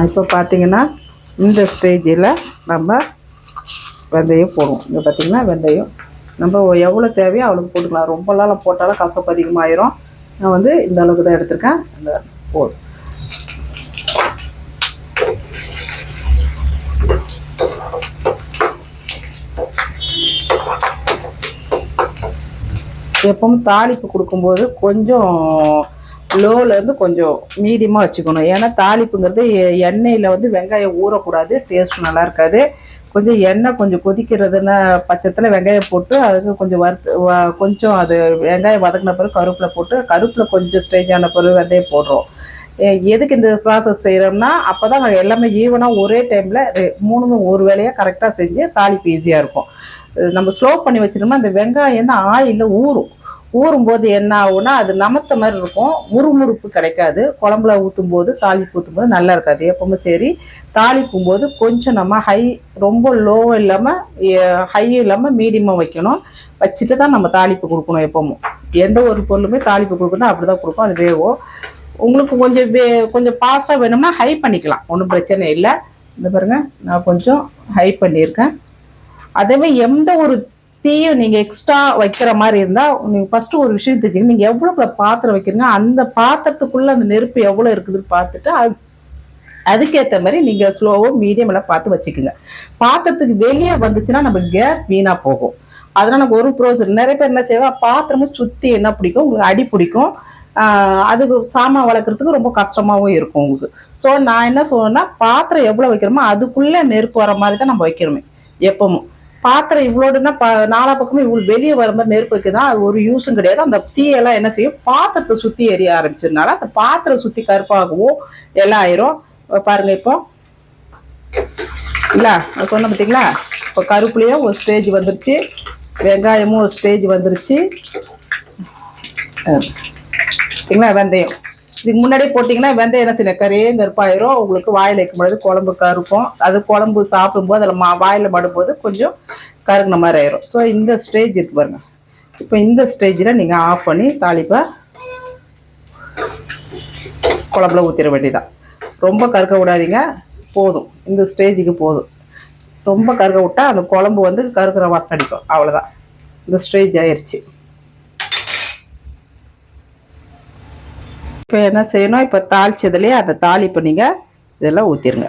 இப்போ பார்த்தீங்கன்னா இந்த ஸ்டேஜில் நம்ம வெந்தயம் போடுவோம். இங்கே பார்த்திங்கன்னா வெந்தயம் நம்ம எவ்வளோ தேவையோ அவ்வளோக்கு போட்டுக்கலாம். ரொம்பலாம் போட்டாலும் கசப்பு அதிகமாகிடும். நான் வந்து இந்த அளவுக்கு தான் எடுத்திருக்கேன். இந்த போதும். எப்பவும் தாளிப்பு கொடுக்கும்போது கொஞ்சம் லோலேருந்து கொஞ்சம் மீடியமாக வச்சுக்கணும். ஏன்னா தாளிப்புங்கிறது எண்ணெயில் வந்து வெங்காயம் ஊறக்கூடாது, டேஸ்ட் நல்லா இருக்காது. கொஞ்சம் எண்ணெய் கொஞ்சம் கொதிக்கிறதுனா பட்சத்தில் வெங்காயம் போட்டு அதுக்கு கொஞ்சம் கொஞ்சம் அது வெங்காயம் வதக்கின பிறகு கருவேப்பிலை போட்டு, கருவேப்பிலை கொஞ்சம் ஸ்டேஜ் ஆன பிறகு வெந்தயம் போடுறோம். எதுக்கு இந்த ப்ராசஸ் செய்கிறோம்னா அப்போ தான் நாங்கள் எல்லாமே ஈவனாக ஒரே டைமில் மூணுமே ஒரு வேலையாக கரெக்டாக செஞ்சு தாளிப்பு ஈஸியாக இருக்கும். நம்ம ஸ்லோ பண்ணி வச்சிட்டோம்னா அந்த வெங்காயம் தான் ஆயிலில் ஊறும்போது என்ன ஆகும்னா அது நமத்த மாதிரி இருக்கும், முறுமுறுப்பு கிடைக்காது. குழம்புல ஊற்றும் போது தாளிப்பு ஊற்றும் போது நல்லா இருக்காது. எப்பவுமே சரி தாளிப்பும் போது கொஞ்சம் நம்ம ரொம்ப லோவும் இல்லாமல் ஹையும் இல்லாமல் மீடியமாக வைக்கணும். வச்சுட்டு தான் நம்ம தாளிப்பு கொடுக்கணும். எப்பவும் எந்த ஒரு பொருளுமே தாளிப்பு கொடுக்கணும் அப்படி தான் கொடுக்கும், அது வேகும். உங்களுக்கு கொஞ்சம் ஃபாஸ்ட்டாக வேணும்னா ஹை பண்ணிக்கலாம், ஒன்றும் பிரச்சனை இல்லை. இந்த பாருங்க நான் கொஞ்சம் ஹை பண்ணியிருக்கேன். அதேமாதிரி எந்த ஒரு தீயும் நீங்கள் எக்ஸ்ட்ரா வைக்கிற மாதிரி இருந்தால் நீங்கள் ஃபஸ்ட்டு ஒரு விஷயம் தெரிஞ்சுங்க, நீங்கள் எவ்வளோ பாத்திரம் வைக்கிறீங்க அந்த பாத்திரத்துக்குள்ளே அந்த நெருப்பு எவ்வளோ இருக்குதுன்னு பார்த்துட்டு அதுக்கேற்ற மாதிரி நீங்கள் ஸ்லோவோ மீடியம் எல்லாம் பார்த்து வச்சுக்கோங்க. பாத்திரத்துக்கு வெளியே வந்துச்சுன்னா நம்ம கேஸ் வீணாக போகும். அதனால் நம்ம ஒரு ப்ரோசன் நிறைய பேர் என்ன செய்வோம், பாத்திரமும் சுற்றி என்ன பிடிக்கும் உங்களுக்கு அடி பிடிக்கும், அதுக்கு சாமான் வளர்க்குறதுக்கு ரொம்ப கஷ்டமாகவும் இருக்கும் உங்களுக்கு. ஸோ நான் என்ன சொல்லுவேன்னா பாத்திரம் எவ்வளோ வைக்கிறோமோ அதுக்குள்ளே நெருப்பு வர மாதிரி தான் நம்ம வைக்கணுமே. எப்பவும் பாத்திரம் இவ்வளோடுன்னா நாலா பக்கமும் இவ்வளோ வெளியே வர மாதிரி நெருப்பு வைக்கதான் அது ஒரு யூஸும் கிடையாது. அந்த தீயெல்லாம் என்ன செய்யும், பாத்திரத்தை சுற்றி எரிய ஆரம்பிச்சதுனால அந்த பாத்திரம் சுற்றி கருப்பாகவும் எல்லாம் ஆயிரும். பாருங்க இப்போ இல்ல நான் சொன்ன பார்த்தீங்களா, இப்போ கருப்புலையும் ஒரு ஸ்டேஜ் வந்துருச்சு, வெங்காயமும் ஒரு ஸ்டேஜ் வந்துருச்சு. சரிங்களா, வெந்தயம் இதுக்கு முன்னாடியே போட்டிங்கன்னா வெந்தயம் என்ன செய்யணும் கரையும் கருப்பாயிரும், உங்களுக்கு வாயில் வைக்கும் பொழுது குழம்பு கருப்போம், அது குழம்பு சாப்பிடும்போது அதில் வாயில் மடும்போது கொஞ்சம் கருகுன மாதிரி ஆயிரும். ஸோ இந்த ஸ்டேஜ் இருக்கு பாருங்க. இப்போ இந்த ஸ்டேஜில் நீங்கள் ஆஃப் பண்ணி தாளிப்பை குழம்புல ஊற்றிட வேண்டியதான். ரொம்ப கருக்க விடாதீங்க, போதும் இந்த ஸ்டேஜுக்கு போதும். ரொம்ப கருக்க விட்டால் அந்த குழம்பு வந்து கருக்கிற வாசனை அடிக்கும், அவ்வளோதான். இந்த ஸ்டேஜ் ஆயிடுச்சு. இப்போ என்ன செய்யணும், இப்போ தாளிச்சதுலேயே அந்த தாளிப்பை நீங்கள் இதெல்லாம் ஊற்றிடுங்க.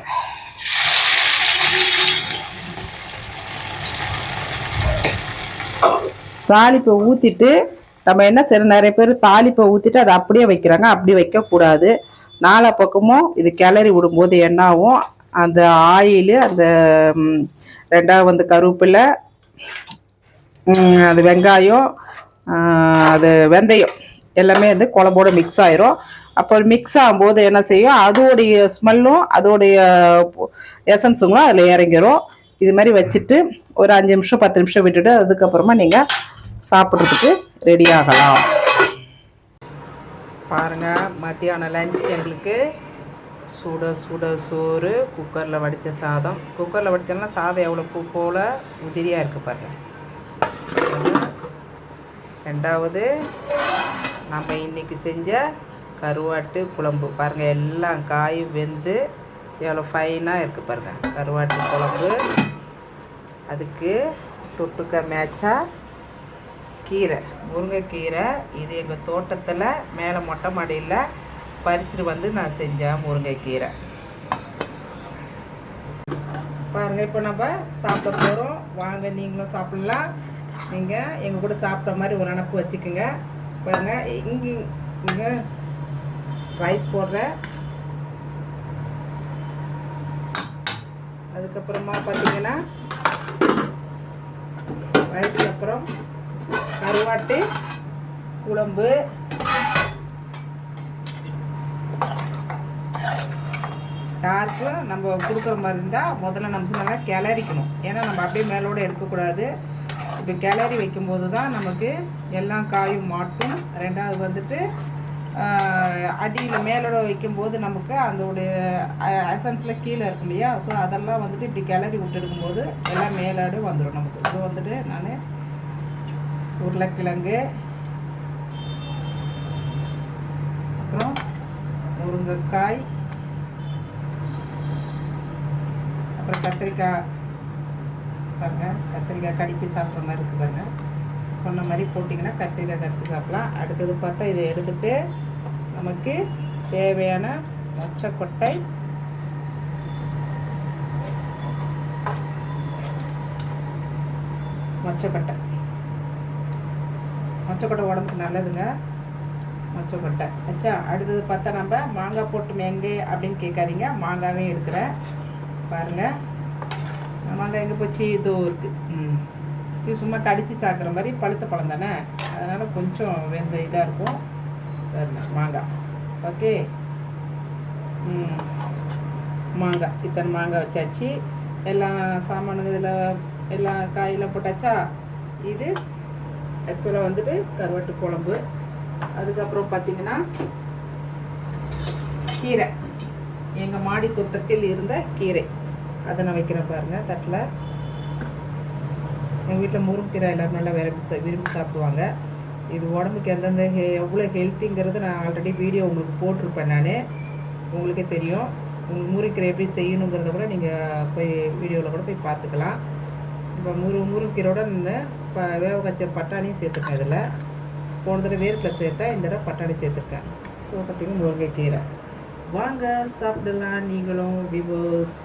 தாளிப்பை ஊற்றிட்டு நம்ம என்ன செய்யணும், நிறைய பேர் தாளிப்பை ஊற்றிட்டு அதை அப்படியே வைக்கிறாங்க, அப்படி வைக்கக்கூடாது. நாலா பக்கமும் இது கிளறி விடும்போது என்ன ஆகும், அந்த ஆயில் அந்த ரெண்டாவது வந்து கருவேப்பிலை, அது வெங்காயம், அது வெந்தயம் எல்லாமே வந்து குழம்போட மிக்ஸ் ஆயிரும். அப்போ மிக்ஸ் ஆகும்போது என்ன செய்யும், அதோடைய ஸ்மெல்லும் அதோடைய எசன்ஸுங்களும் அதில் இறங்கிடும். இது மாதிரி வச்சுட்டு ஒரு 5 நிமிஷம் 10 நிமிஷம் விட்டுட்டு அதுக்கப்புறமா நீங்கள் சாப்பிட்றதுக்கு ரெடி ஆகலாம். பாருங்கள், மத்தியானம் லஞ்ச் எங்களுக்கு சுட சுட சோறு, குக்கரில் வடித்த சாதம். குக்கரில் வடித்தோம்னா சாதம் எவ்வளோ பூ போல் உதிரியாக இருக்குது பாருங்கள். ரெண்டாவது நம்ம இன்றைக்கி செஞ்ச கருவாட்டு குழம்பு பாருங்கள், எல்லாம் காயும் வெந்து எவ்வளோ ஃபைனாக இருக்குது பாருங்கள் கருவாட்டு குழம்பு. அதுக்கு தொட்டுக்க மேட்சாக கீரை, முருங்கைக்கீரை. இது எங்கள் தோட்டத்தில் மேலே மொட்டை மாடியில் பறிச்சுட்டு வந்து நான் செஞ்சேன் முருங்கைக்கீரை. பாருங்கள், இப்போ நம்ம சாப்பிட போகிறோம், வாங்க நீங்களும் சாப்பிட்லாம். நீங்கள் எங்கள் கூட சாப்பிட்ற மாதிரி ஒரு நினப்பு வச்சுக்கோங்க. பாருங்கள், இங்கே ரைஸ் போடுறேன். அதுக்கப்புறமா பார்த்தீங்கன்னா ரைஸ்க்கு அப்புறம் கருவாட்டு குழம்பு, யாருக்கு நம்ம கொடுக்குற மாதிரி இருந்தால் முதல்ல நம்ம நல்லா கிளறிக்கணும். ஏன்னா நம்ம அப்படியே மேலோடு எடுக்கக்கூடாது. இப்போ கிளறி வைக்கும்போது தான் நமக்கு எல்லா காயும் மாட்டும். ரெண்டாவது வந்துட்டு அடியில் மேலோட வைக்கும்போது நமக்கு அதோடைய எசன்ஸில் கீழே இருக்கும் இல்லையா, ஸோ அதெல்லாம் வந்துட்டு இப்படி கிளறி விட்டு எடுக்கும்போது எல்லாம் மேலாடு வந்துடும் நமக்கு. ஸோ வந்துட்டு நான் உருளைக்கிழங்கு, அப்புறம் முருங்கைக்காய், அப்புறம் கத்திரிக்காய். பாருங்கள், கத்திரிக்காய் கடித்து சாப்பிட்ற மாதிரி இருக்குது பாருங்கள். சொன்ன மாதிரி போட்டிங்கன்னா கத்திரிக்காய் கடித்து சாப்பிட்லாம். அடுத்தது பார்த்தா இதை எடுத்துகிட்டு நமக்கு தேவையான மொச்சக்கொட்டை, மொச்சக்கொட்டை உடம்புக்கு நல்லதுங்க மொச்சக்கொட்டை வச்சா. அடுத்தது பார்த்தா நம்ம மாங்காய் போட்டு எங்கே அப்படின்னு கேட்காதீங்க, மாங்காவே எடுக்கிறேன். பாருங்கள், மாங்காய் எங்கே போச்சு, இதோ இருக்குது. இது சும்மா கடித்து சாப்பிட்ற மாதிரி பழுத்த பழம் தானே, அதனால் கொஞ்சம் வெந்த இதாக இருக்கும். மாங்காய் ஓகே, மாங்காய் இத்தனை மாங்காய் வச்சாச்சு. எல்லாம் சாமானுங்க இதில் எல்லாம் காயெல்லாம் போட்டாச்சா. இது ஆக்சுவலாக வந்துட்டு கருவாட்டு குழம்பு. அதுக்கப்புறம் பார்த்திங்கன்னா கீரை, எங்கள் மாடி தோட்டத்தில் இருந்த கீரை, அதை நான் வைக்கிறேன் பாருங்கள் தட்டில். எங்கள் வீட்டில் முருங்கீரை எல்லோரும் நல்லா விரும்பி சாப்பிடுவாங்க. இது உடம்புக்கு எந்தெந்த எவ்வளோ ஹெல்த்திங்கிறது நான் ஆல்ரெடி வீடியோ உங்களுக்கு போட்டிருப்பேன். நான் உங்களுக்கே தெரியும். உங்களுக்கு முருங்கீரை எப்படி செய்யணுங்கிறத கூட நீங்கள் போய் வீடியோவில் கூட போய் பார்த்துக்கலாம். இப்போ முருங்கீரோட வேக வச்ச பட்டாணியும் சேர்த்துருக்கேன். இதில் போன தடவை வேர்க்கடலை சேர்த்தேன், இந்த தடவை பட்டாணி சேர்த்துருக்கேன். ஸோ பார்த்திங்கன்னா முருங்கைக்கீரை. வாங்க சாப்பிடலாம் நீங்களும் வியூவர்ஸ்.